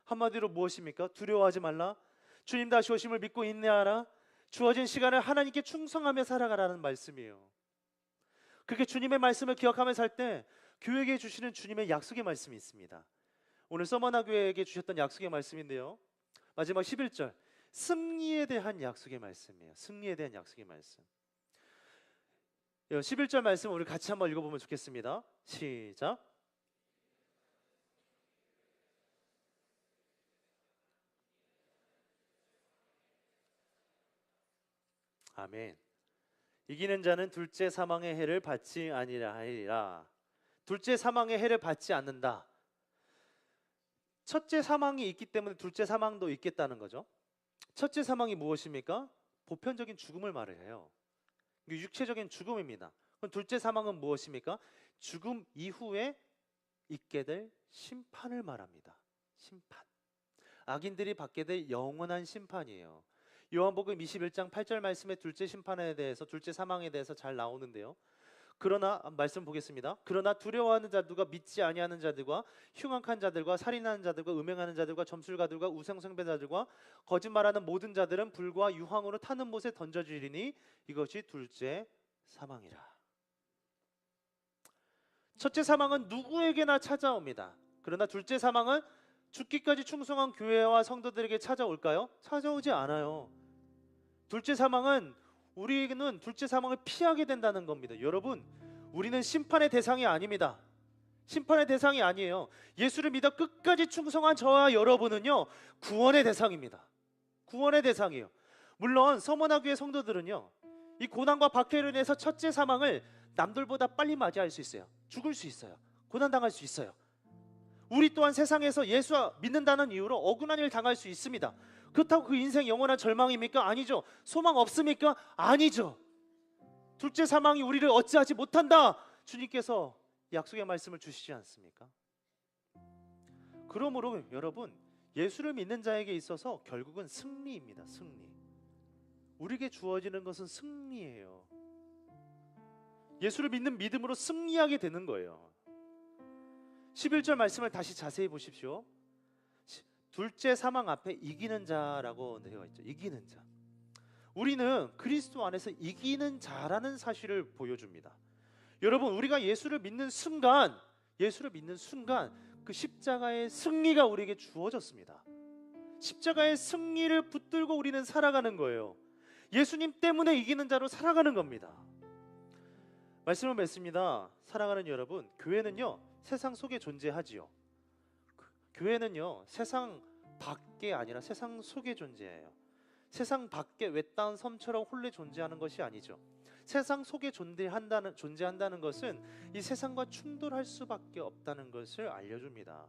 한마디로 무엇입니까? 두려워하지 말라. 주님 다시 오심을 믿고 인내하라. 주어진 시간을 하나님께 충성하며 살아가라는 말씀이에요. 그렇게 주님의 말씀을 기억하며 살 때 교회에게 주시는 주님의 약속의 말씀이 있습니다. 오늘 서머나 교회에게 주셨던 약속의 말씀인데요. 마지막 11절 승리에 대한 약속의 말씀이에요. 승리에 대한 약속의 말씀. 11절 말씀 우리 같이 한번 읽어보면 좋겠습니다. 시작. 아멘. 이기는 자는 둘째 사망의 해를 받지 아니라 하리라. 둘째 사망의 해를 받지 않는다. 첫째 사망이 있기 때문에 둘째 사망도 있겠다는 거죠. 첫째 사망이 무엇입니까? 보편적인 죽음을 말해요. 육체적인 죽음입니다. 그럼 둘째 사망은 무엇입니까? 죽음 이후에 있게 될 심판을 말합니다. 심판. 악인들이 받게 될 영원한 심판이에요. 요한복음 21장 8절 말씀에 둘째 심판에 대해서, 둘째 사망에 대해서 잘 나오는데요. 그러나 말씀 보겠습니다. 그러나 두려워하는 자들과 믿지 아니하는 자들과 흉악한 자들과 살인하는 자들과 음행하는 자들과 점술가들과 우상숭배자들과 거짓말하는 모든 자들은 불과 유황으로 타는 못에 던져지리니 이것이 둘째 사망이라. 첫째 사망은 누구에게나 찾아옵니다. 그러나 둘째 사망은 죽기까지 충성한 교회와 성도들에게 찾아올까요? 찾아오지 않아요. 둘째 사망은 우리는 둘째 사망을 피하게 된다는 겁니다. 여러분, 우리는 심판의 대상이 아닙니다. 심판의 대상이 아니에요. 예수를 믿어 끝까지 충성한 저와 여러분은요, 구원의 대상입니다. 구원의 대상이에요. 물론 서머나교회 성도들은요, 이 고난과 박해로 인해서 첫째 사망을 남들보다 빨리 맞이할 수 있어요. 죽을 수 있어요. 고난당할 수 있어요. 우리 또한 세상에서 예수 믿는다는 이유로 억울한 일 당할 수 있습니다. 그렇다고 그 인생 영원한 절망입니까? 아니죠. 소망 없습니까? 아니죠. 둘째 사망이 우리를 어찌하지 못한다. 주님께서 약속의 말씀을 주시지 않습니까? 그러므로 여러분, 예수를 믿는 자에게 있어서 결국은 승리입니다. 승리. 우리에게 주어지는 것은 승리예요. 예수를 믿는 믿음으로 승리하게 되는 거예요. 11절 말씀을 다시 자세히 보십시오. 둘째 사망 앞에 이기는 자라고 되어 있죠. 이기는 자. 우리는 그리스도 안에서 이기는 자라는 사실을 보여줍니다. 여러분, 우리가 예수를 믿는 순간 그 십자가의 승리가 우리에게 주어졌습니다. 십자가의 승리를 붙들고 우리는 살아가는 거예요. 예수님 때문에 이기는 자로 살아가는 겁니다. 말씀을 맺습니다. 사랑하는 여러분, 교회는요, 세상 속에 존재하지요. 교회는요, 세상 밖에 아니라 세상 속에 존재해요. 세상 밖에 외딴 섬처럼 홀래 존재하는 것이 아니죠. 세상 속에 존재한다는 것은 이 세상과 충돌할 수밖에 없다는 것을 알려줍니다.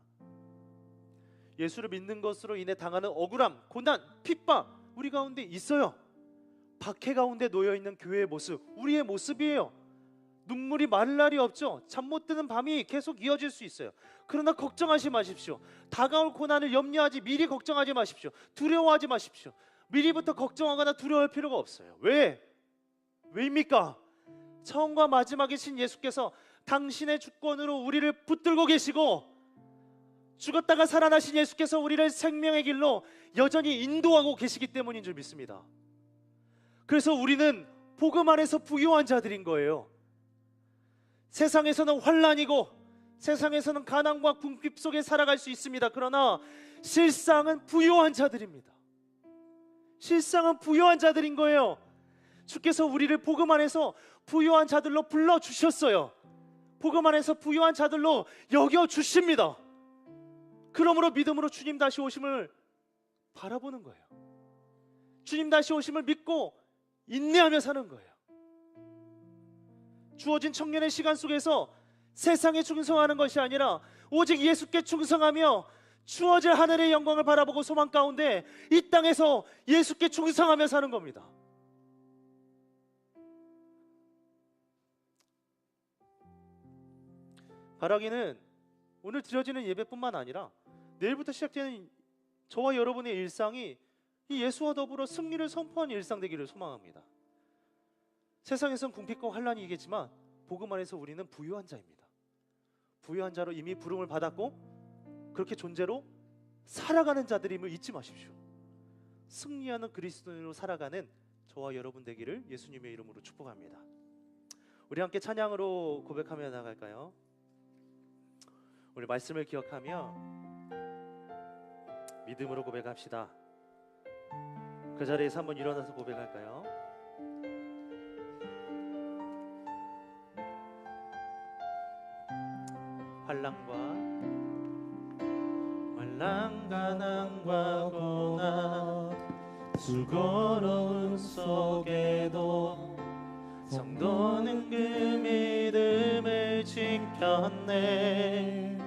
예수를 믿는 것으로 인해 당하는 억울함, 고난, 핍박 우리 가운데 있어요. 박해 가운데 놓여있는 교회의 모습, 우리의 모습이에요. 눈물이 마를 날이 없죠. 잠 못 드는 밤이 계속 이어질 수 있어요. 그러나 걱정하지 마십시오. 다가올 고난을 미리 걱정하지 마십시오. 두려워하지 마십시오. 미리부터 걱정하거나 두려워할 필요가 없어요. 왜입니까? 처음과 마지막이신 예수께서 당신의 주권으로 우리를 붙들고 계시고, 죽었다가 살아나신 예수께서 우리를 생명의 길로 여전히 인도하고 계시기 때문인 줄 믿습니다. 그래서 우리는 복음 안에서 부유한 자들인 거예요. 세상에서는 환난이고 세상에서는 가난과 궁핍 속에 살아갈 수 있습니다. 그러나 실상은 부유한 자들입니다. 실상은 부유한 자들인 거예요. 주께서 우리를 복음 안에서 부유한 자들로 불러주셨어요. 복음 안에서 부유한 자들로 여겨주십니다. 그러므로 믿음으로 주님 다시 오심을 바라보는 거예요. 주님 다시 오심을 믿고 인내하며 사는 거예요. 주어진 청년의 시간 속에서 세상에 충성하는 것이 아니라 오직 예수께 충성하며 주어질 하늘의 영광을 바라보고 소망 가운데 이 땅에서 예수께 충성하며 사는 겁니다. 바라기는 오늘 드려지는 예배뿐만 아니라 내일부터 시작되는 저와 여러분의 일상이 이 예수와 더불어 승리를 선포하는 일상 되기를 소망합니다. 세상에선 궁핍과 환난이 이겠지만 복음 안에서 우리는 부유한 자입니다. 부유한 자로 이미 부름을 받았고 그렇게 존재로 살아가는 자들임을 잊지 마십시오. 승리하는 그리스도인으로 살아가는 저와 여러분 되기를 예수님의 이름으로 축복합니다. 우리 함께 찬양으로 고백하며 나갈까요? 우리 말씀을 기억하며 믿음으로 고백합시다. 그 자리에서 한번 일어나서 고백할까요? 환난과 고난 수고로운 속에도 성도는 그 믿음을 지켰네.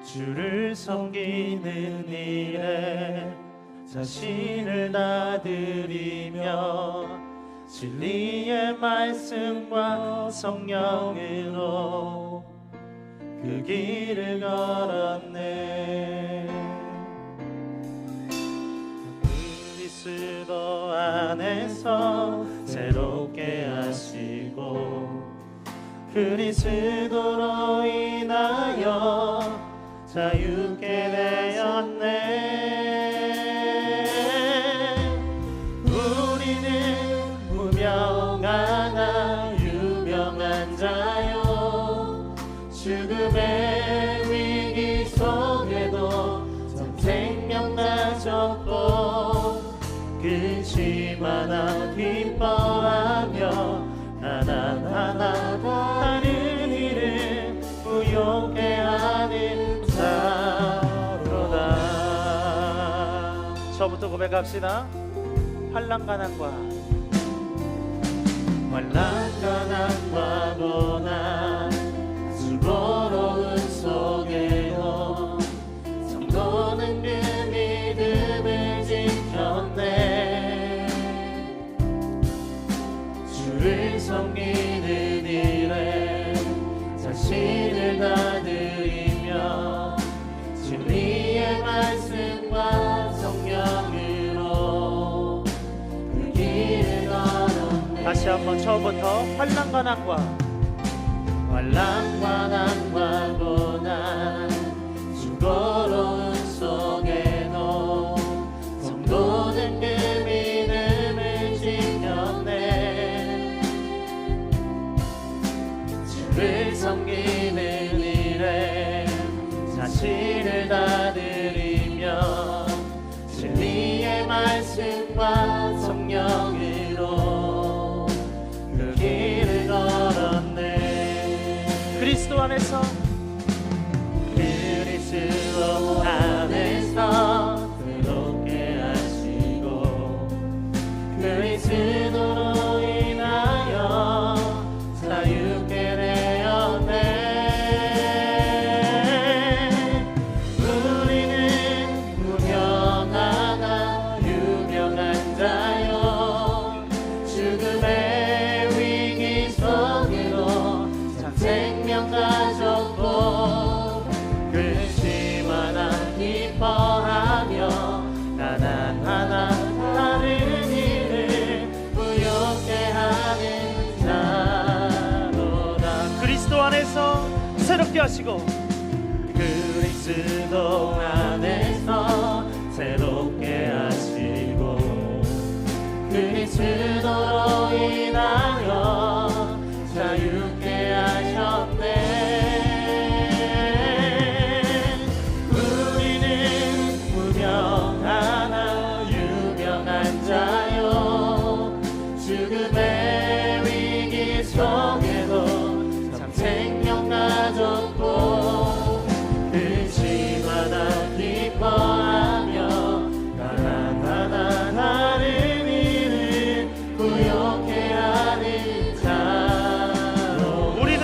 주를 섬기는 일에 자신을 다드리며 진리의 말씀과 성령으로 그 길을 걸었네. 그리스도 안에서 새롭게 하시고 그리스도로 인하여 자유케 되었네. 우리는 무명하나 유명한 자요 죽음의 위기 속에도 참 생명 가졌고 근심하나 기뻐하며 하나하나 다른 일을 부욕해 하는 자로다. 저부터 고백합시다. 환난과 고난 수고로운 속에도 성도는 그 믿음을 지켰네. 주를 섬기는 일에 자신을 다드리며 진리의 말씀과 성령으로 그 길을 걸었네. 다시 한번 처음부터 환난과 고난 수고로운 속에도 성도는 그 믿음을 지켰네. 주를 섬기는 일에 자신을 다드리며 진리의 말씀과 성령으로 그 길을 걸었네. 그리스도 안에서 새롭게 하시고 그리스도로 인하여 자유케 되었네. 우리는 무명하나 유명한 자요 죽음의 위기 속에도 참 생명 가졌고 근심하나 기뻐하며 하나하나 다른 일을 부욕해 하는 자로다. 그리스도 안에서 새롭게 하시고 그리스도 안에서 새롭게 하시고 그리스도로 인하여 자유케 하셨네. 우리는 무명하나 유명한 자요 죽음의 위기 속에도 참 생명 가졌고 근심하나 기뻐하며 하나하나 다른 일을 부욕해 하는 자로. 우리는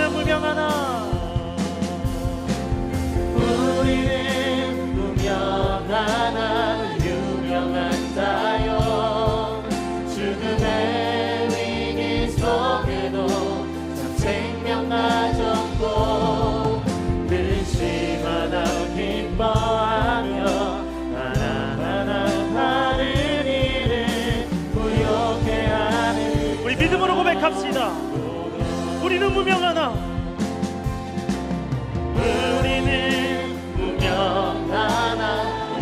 무명하나 유명한 자요 죽음의 위기 속에도 참 생명 가졌고 근심하나 기뻐하며 하나하나 다른 일을 부욕해 하는. 우리 믿음으로 고백합시다. 우리는 무명하나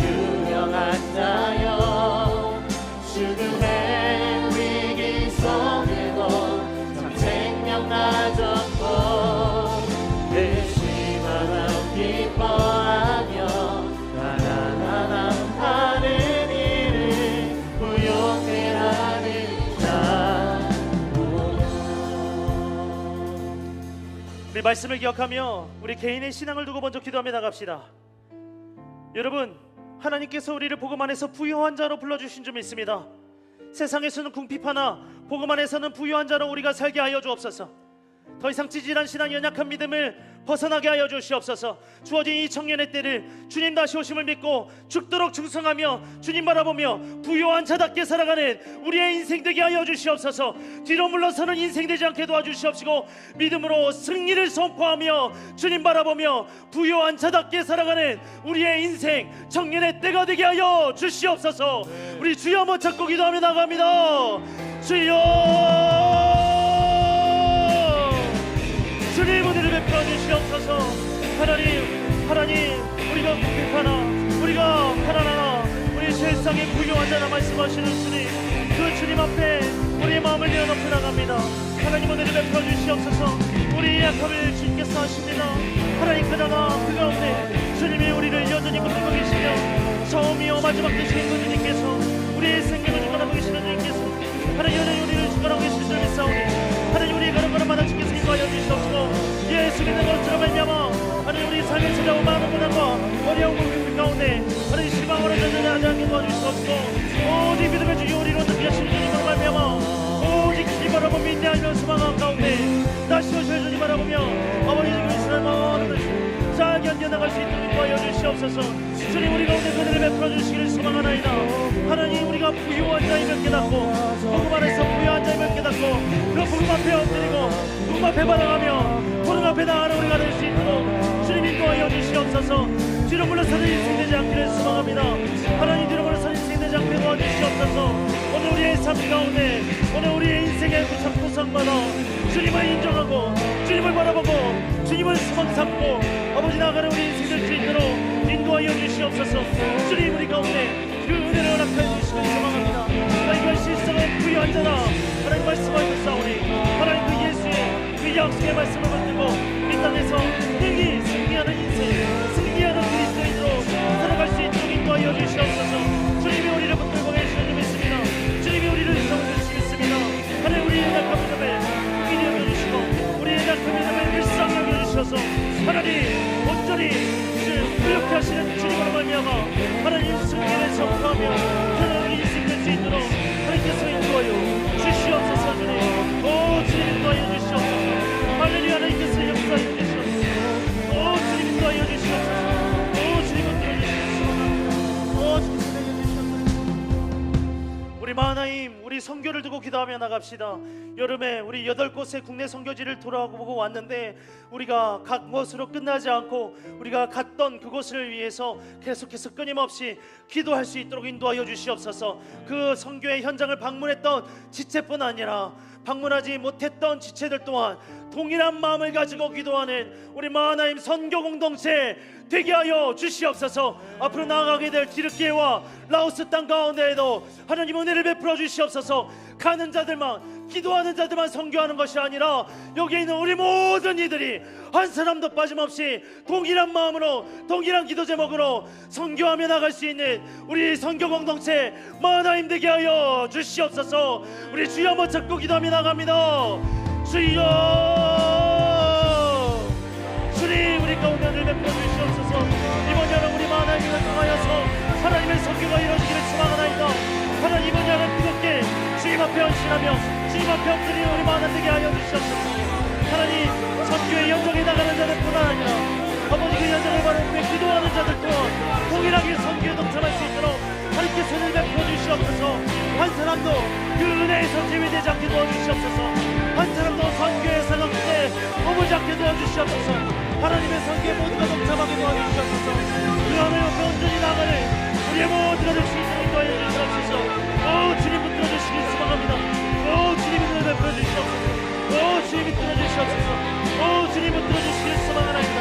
유명한 자요 죽음의 위기 속에도 참 생명 가졌고 근심하나 기뻐하며 하나하나 다른 일 우리 말씀을 기억하며 우리 개인의 신앙을 두고 먼저 기도하며 나갑시다. 여러분, 하나님께서 우리를 복음 안에서 부유한 자로 불러주신 줄 믿습니다. 세상에서는 궁핍하나 복음 안에서는 부유한 자로 우리가 살게 하여 주옵소서. 더 이상 찌질한 신앙, 연약한 믿음을 벗어나게 하여 주시옵소서. 주어진 이 청년의 때를 주님 다시 오심을 믿고 죽도록 충성하며 주님 바라보며 부유한 자답게 살아가는 우리의 인생 되게 하여 주시옵소서. 뒤로 물러서는 인생 되지 않게 도와주시옵시고 믿음으로 승리를 선포하며 주님 바라보며 부유한 자답게 살아가는 우리의 인생 청년의 때가 되게 하여 주시옵소서. 우리 주여 한번 찾고 기도하며 나갑니다. 주여, 주님 은혜를 베풀어 주시옵소서. 하나님, 우리가 궁핍하나 우리가 가난하나 우리 세상에 부유한 자라 말씀하시는 주님, 그 주님 앞에 우리의 마음을 내어놓고 나갑니다. 하나님 은혜를 베풀어 주시옵소서. 우리의 약함을 주님께서 하십니다. 하나님, 그러나 그 가운데 주님이 우리를 여전히 붙들고 계시며 처음이요 마지막 되시는 그 주님께서 우리의 생명을 주관하고 계시는 주님께서 하나님, 여전히 우리를 주관하고 계시는 주님의 싸우니 하나님, 우리의 걸음걸음마다 주께서 인도하여 주시옵시고 예수 믿는 것처럼 말미암아 하나님, 우리 삶에 찾아온 많은 고난과 어려운 궁핍 가운데 하나님, 실망으로 전전하지 않게 도와주시옵시고 오직 믿음의 주여 우리로 어떻게 하시는 주님으로 말미암아 오직 주님 바라보며 인내하며 소망한 가운데 다시 오실 주님 바라보며 아버지 주님 이스라엘 모든 것을 잘 견뎌나갈 수 있도록 도와여 주시옵소서. 주님, 우리 가운데 그들을 베풀어 주시기를 소망하나이다. 하나님, 우리가 부유한 자임을 깨닫고 복음 안에서 부유한 자임을 깨닫고 그 복음 앞에 엎드리고 복음 앞에 바라가며 복음 앞에 나아가는 우리가 될 수 있도록 주님 인도하여 주시옵소서. 뒤로 물러서는 인생 되지 않기를 소망합니다. 하나님, 뒤로 물러서는 인생 되지 않게 도와주시옵소서. 오늘 우리의 삶 가운데 오늘 우리의 인생의 구성받아 주님을 인정하고 주님을 바라보고 주님을 소망 삼고 아버지 나아가는 우리 인생 될 수 있도록 인도하여 주시옵소서. 주님, 우리 가운데 그 은혜를 허락하여 주시길 소망합니다. 하나님, 실상은 부유한 자라 하나님 말씀하셨사오니 하나님, 그 예수의 그 약속의 말씀을 붙들고 이 땅에서 능히 승리하는 인생, 승리하는 그리스도인으로 살아갈 수 있도록 인도하여 주시옵소서. 주님이 우리를 붙들고 계시는 줄 믿습니다. 주님이 우리를 세워주시고 믿습니다. 하나님, 우리의 약한 믿음을 기대 여겨주시고 우리의 약한 믿음을 일상 여겨주셔서 하나님, 온전히 그렇게 하시는 주님으로 말미암아 하나님 승리를 선포하며 하나님 인생 될 수 있도록 하나님께서 인도하여 주시옵소서. 주님, 주님 인도하여 주시옵소서. 할렐루야. 하나님께서 역사해 주시옵소서. 주님 인도하여 주시옵소서. 주님 인도하여 주시옵소서. 주님 인도하여 주시옵소서. 우리 마하나임, 우리 선교를 두고 기도하며 나갑시다. 여름에 우리 8곳의 국내 선교지를 돌아보고 왔는데 우리가 각 곳으로 끝나지 않고 우리가 갔던 그곳을 위해서 계속해서 끊임없이 기도할 수 있도록 인도하여 주시옵소서. 그 선교의 현장을 방문했던 지체뿐 아니라 방문하지 못했던 지체들 또한 동일한 마음을 가지고 기도하는 우리 마하나임 선교 공동체 되게 하여 주시옵소서. 앞으로 나아가게 될 기르기와 라오스 땅 가운데에도 하나님 은혜를 베풀어 주시옵소서. 가는 자들만, 기도하는 자들만 선교하는 것이 아니라 여기에 있는 우리 모든 이들이 한 사람도 빠짐없이 동일한 마음으로 동일한 기도 제목으로 선교하며 나갈 수 있는 우리 선교 공동체 마하나임 되게 하여 주시옵소서. 우리 주여 한번 잡고 기도하며 나갑니다. 주여, 주님, 우리 가운데 은혜를 베풀어 주시옵소서. 이번 여름 우리 마하나임을 통하여서 하나님의 선교가 이루어지기를 소망하나이다. 하나님, 이번 여름 뜨겁게 주님 앞에 헌신하며 주님 앞에 엎드리는 우리 마하나임 되게 하여 주시옵소서. 하나님, 선교의 연장에 나가는 자들뿐 아니라 아버지 그 연장을 바라보며 기도하는 자들 또한 동일하게 선교에 동참할 수 있도록 하나님께 손을 베풀어 주시옵소서. 한 사람도 그 은혜에서 제외되지 않게 도와주시옵소서. 한 사람도 선교의 사각 끝에 머물지 않게 도와주시옵소서. 하나님의 선교에 모두가 동참하게 도와주시옵소서. 그 하나님 앞에 온전히 나가는 우리의 모두가 될 수 있도록 인도하여 주시옵소서. 주님 붙들어 주시길 소망합니다. 주님이 은혜를 베풀어 주시옵소서. 주님이 붙들어 주시옵소서. 주님 붙들어 주시길 소망하나이다.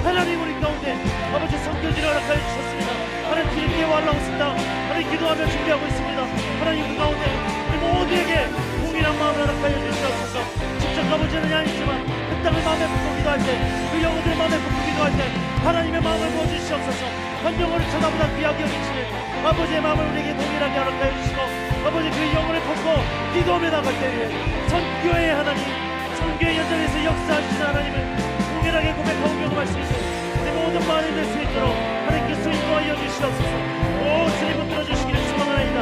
하나님, 우리 가운데 아버지 선교지를 허락하여 주셨습니다. 하나님, 주님께 war라오습니다. 하나님, 기도하며 준비하고 있습니다. 하나님, 그 가운데 우리 모두에게 동일한 마음을 허락하여 주시옵소서. 직접 가보지는 아니지만 그 땅을 마음에 품고 기도할 때, 그 영혼들을 마음에 품고 기도할 때 하나님의 마음을 부어주시옵소서. 한 영혼을 쳐다보다 귀하게 여기시는 아버지의 마음을 우리에게 동일하게 허락하여 주시고 아버지 그 영혼을 품고 기도하며 나갈 때에 선교의 하나님, 선교의 현장에서 역사하시는 하나님을 될 수 있도록 하나님께서 인도하여 주시옵소서. 오 주님 붙들어 주시기를 소망하나이다.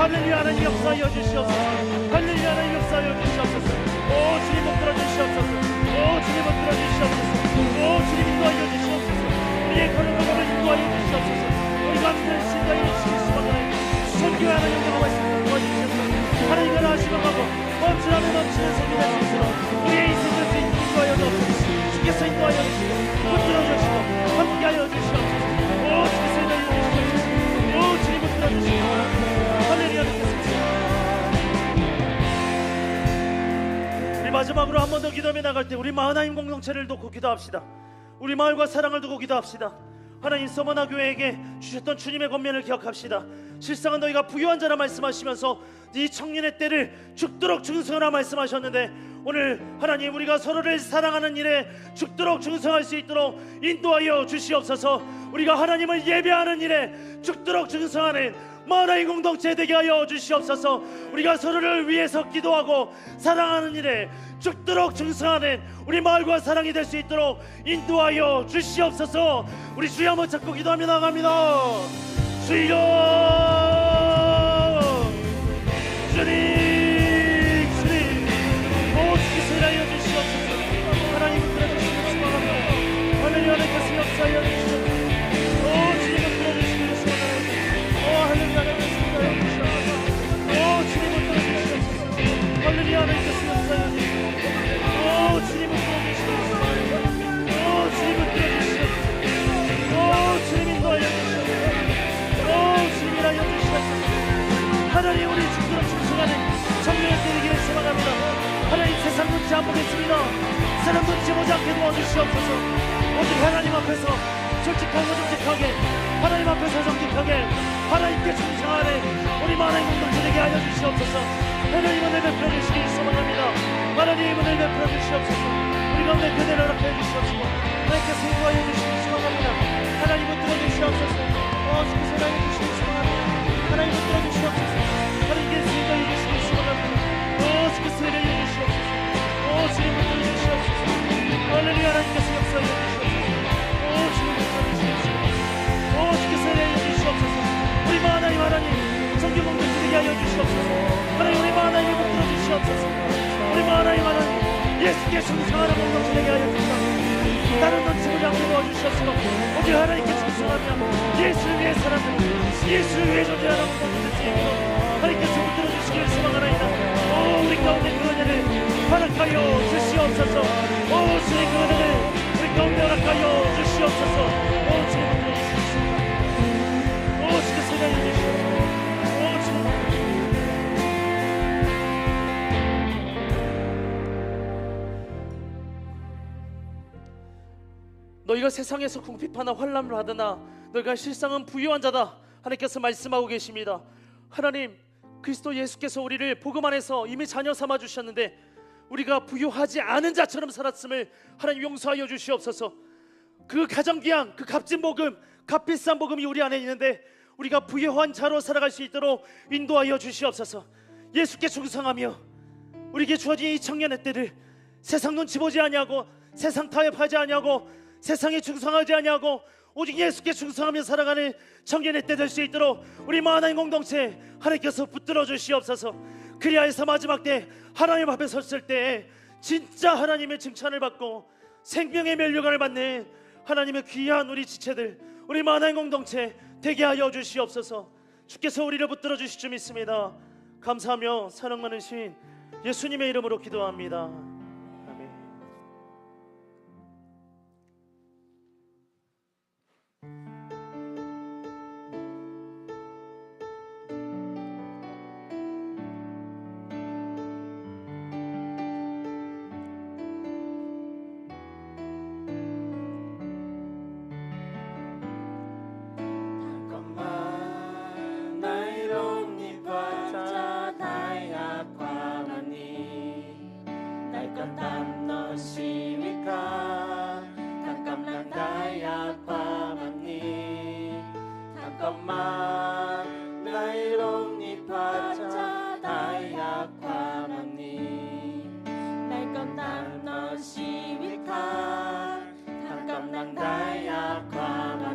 할렐루야. 하나님 역사하여 주시옵소서. 할렐루야. 하나님 역사하여 주시옵소서. 오 주님 붙들어 주시옵소서. 오 주님 붙들어 주시옵소서. 오 주님 인도하여 주시옵소서. 우리의 걸음을 인도하여 주시옵소서. 우리가 함께할 수 인도하여 주시기 소망하나이다. 선교회 하나님 영광 말씀 도와주시옵소서. 하나님을 아시망하고 멈추라면 멈추는 성이 될 수 있도록 우리의 인생을 인도하여 주옵소서. 주께서 인도하여 주시고 붙들어 주시고 함께하여 주시옵소서. 오 주께서 인도하여 주시옵소서. 오 주님 붙들어 주시고 할렐루야. 우리 마지막으로 한 번 더 기도하며 나갈 때 우리 하나님 공동체를 놓고 기도합시다. 우리 마을과 사랑을 두고 기도합시다. 하나님 서머나 교회에게 주셨던 주님의 권면을 기억합시다. 실상은 너희가 부유한 자라 말씀하시면서 이 청년의 때를 죽도록 충성하라 말씀하셨는데 오늘 하나님 우리가 서로를 사랑하는 일에 죽도록 충성할 수 있도록 인도하여 주시옵소서. 우리가 하나님을 예배하는 일에 죽도록 충성하는 하나님 공동체 되게 하여 주시옵소서. 우리가 서로를 위해서 기도하고 사랑하는 일에 죽도록 충성하는 우리 마을과 사랑이 될 수 있도록 인도하여 주시옵소서. 우리 주여 한번 잡고 기도하며 나갑니다. 주여 주님 주님 오 주께서 일하여 주시옵소서. 하나님 붙들어주시기 소망합니다. 하늘이 하나님께서 역사하여 주시옵소서. 오 주님 붙들어주시기 소망합니다. 오 할렐루야 하나님께서 역사하여 주시옵소서. 오 주님 붙들어주시옵소서. 할렐루야 하나님께서 역사하여 주시옵소서. 오 주님 붙들어주시옵소서. 오 주님 붙들어주시옵소서. 오 주님 인도하여 주시옵소서. 오 주님 일하여 주시옵소서. 하나님 우리 죽도록 충성하는 청년의 때리기를 소망합니다. 하나님 세상 눈치 안 보겠습니다. 사람 눈치 보지 않게 도와주시옵소서. 오직 하나님 앞에서 솔직하고 정직하게 하나님 앞에서 정직하게 하나님께 충성하는 우리 하나님 공동체 되게 하여 주시옵소서. 하나님 은혜 베풀어 주시기 소망합니다. 하나님 은혜 베풀어 주시옵소서. 우리 가운데 그대로 허락해 주시옵소서. 하나님께서 인도하여 주시기 소망합니다. 하나님 붙들어 주시옵소서. 주께서 인도하여 주시기 소망합니다. 하나님 붙들어 주시옵소서. 하나님께서 인도하여 주시기 소망합니다. 주께서 인도하여 주시옵소서. 주님 붙들어 주시옵소서. 할렐루야 하나님께서 역사하여 주시옵소서. 주님 붙들어 주시옵소서. 주께서 인도하여 주시옵소서. 우리 하나님 성경 공동체 되게 하여 주시옵소서. 하나님 우리 하나님을 붙들어 주시옵소서. 우리 하나님 예수께 충성하는 공동체 되게 하여 주시옵소서. 다른 눈치 보지 않게 도와주시옵소서. 오직 하나님께 충성하며 예수를 위해 살아가는 예수를 위해 존재하는 공동체 하나님께서 붙들어 주시기를 소망하나이다. 우리 가운데 그 은혜를 허락하여 주시옵소서. 주의 그 은혜를 우리 가운데 허락하여 주시옵소서. 주님 붙들어 주시옵소서. 주께서 인도하여 주시옵소서. 너희가 세상에서 궁핍하나 환난을 받으나 너희가 실상은 부유한 자다. 하나님께서 말씀하고 계십니다. 하나님 그리스도 예수께서 우리를 복음 안에서 이미 자녀 삼아 주셨는데 우리가 부유하지 않은 자처럼 살았음을 하나님 용서하여 주시옵소서. 그 가장 귀한 그 값진 복음 값비싼 복음이 우리 안에 있는데 우리가 부유한 자로 살아갈 수 있도록 인도하여 주시옵소서. 예수께 충성하며 우리에게 주어진 이 청년의 때를 세상 눈치 보지 아니하고 세상 타협하지 아니하고 세상에 충성하지 아니하고 오직 예수께 충성하며 살아가는 청년의 때 될 수 있도록 우리 하나님 공동체 하나님께서 붙들어 주시옵소서. 그리하여서 마지막 때 하나님 앞에 섰을 때 진짜 하나님의 칭찬을 받고 생명의 면류관을 받는 하나님의 귀한 우리 지체들 우리 하나님 공동체 되게 하여 주시옵소서. 주께서 우리를 붙들어 주실 줄 믿습니다. 감사하며 사랑 많으신 예수님의 이름으로 기도합니다. Hãy subscribe cho kênh Ghiền Mì Gõ để không bỏ lỡ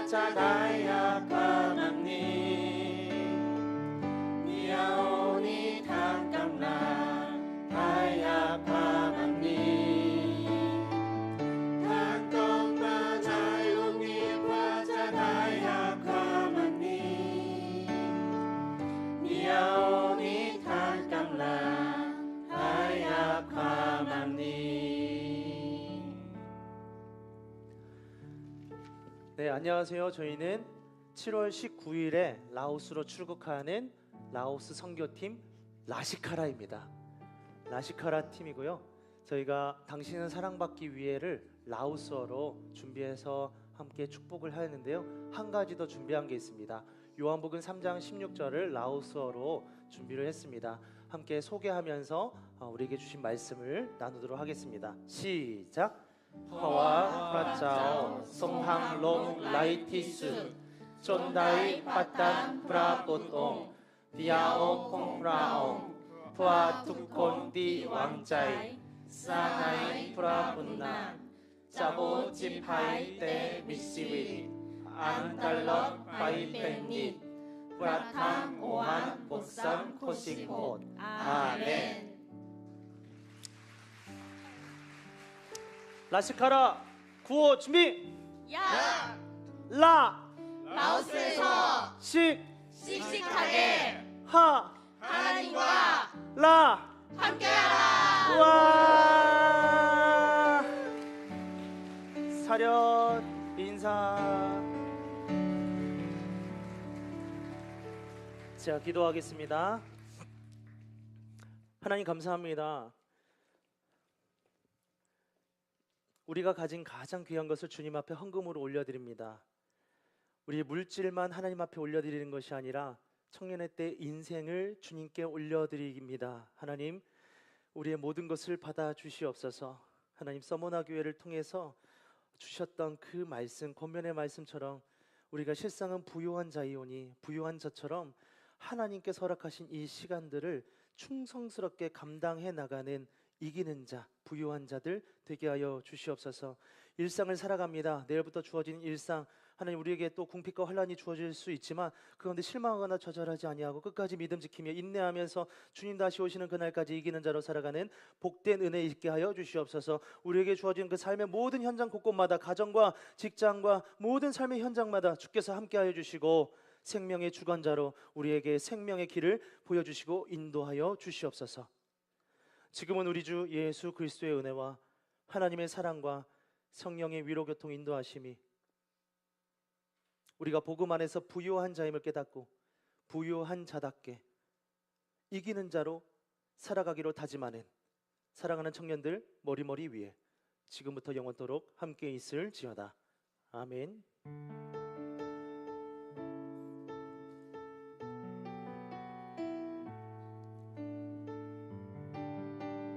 바자 다야카맘니 니아오니 탕감라 다야카맘니 탕감라 자용니 바자 다야카맘니 니아오니 탕감라 다야카맘니. 네, 안녕하세요. 저희는 7월 19일에 라오스로 출국하는 라오스 선교팀 라시카라입니다. 라시카라 팀이고요. 저희가 당신은 사랑받기 위해를 라오스어로 준비해서 함께 축복을 하였는데요. 한 가지 더 준비한 게 있습니다. 요한복음 3장 16절을 라오스어로 준비를 했습니다. 함께 소개하면서 우리에게 주신 말씀을 나누도록 하겠습니다. 시작. 화와 프라짜오 송항롱 라이티스 쫀다이 빠딴 프라보똥 디아오 콩프라옹 푸아투콘디 왕자이 사나이 프라분남 짜보 지파이 때 미시위 안달럿 바이펜니 프라탕 오한 복삼 코시콧 아멘. 라시카라 구호 준비. 야! 라 라오스에서 식 씩씩하게 하 하나님과 라 함께하라. 와 사렷 인사. 자, 기도하겠습니다. 하나님 감사합니다. 우리가 가진 가장 귀한 것을 주님 앞에 헌금으로 올려드립니다. 우리의 물질만 하나님 앞에 올려드리는 것이 아니라 청년의 때 인생을 주님께 올려드립니다. 하나님, 우리의 모든 것을 받아 주시옵소서. 하나님, 서머나 교회를 통해서 주셨던 그 말씀, 권면의 말씀처럼 우리가 실상은 부요한 자이오니 부요한 자처럼 하나님께서 허락하신 이 시간들을 충성스럽게 감당해 나가는 이기는 자, 부유한 자들 되게 하여 주시옵소서. 일상을 살아갑니다. 내일부터 주어지는 일상, 하나님 우리에게 또 궁핍과 환난이 주어질 수 있지만 그 가운데 실망하거나 좌절하지 아니하고 끝까지 믿음 지키며 인내하면서 주님 다시 오시는 그날까지 이기는 자로 살아가는 복된 은혜 있게 하여 주시옵소서. 우리에게 주어진 그 삶의 모든 현장 곳곳마다 가정과 직장과 모든 삶의 현장마다 주께서 함께 하여 주시고 생명의 주관자로 우리에게 생명의 길을 보여주시고 인도하여 주시옵소서. 지금은 우리 주 예수 그리스도의 은혜와 하나님의 사랑과 성령의 위로 교통 인도하심이 우리가 복음 안에서 부요한 자임을 깨닫고 부요한 자답게 이기는 자로 살아가기로 다짐하는 사랑하는 청년들 머리머리 위에 지금부터 영원토록 함께 있을지어다. 아멘.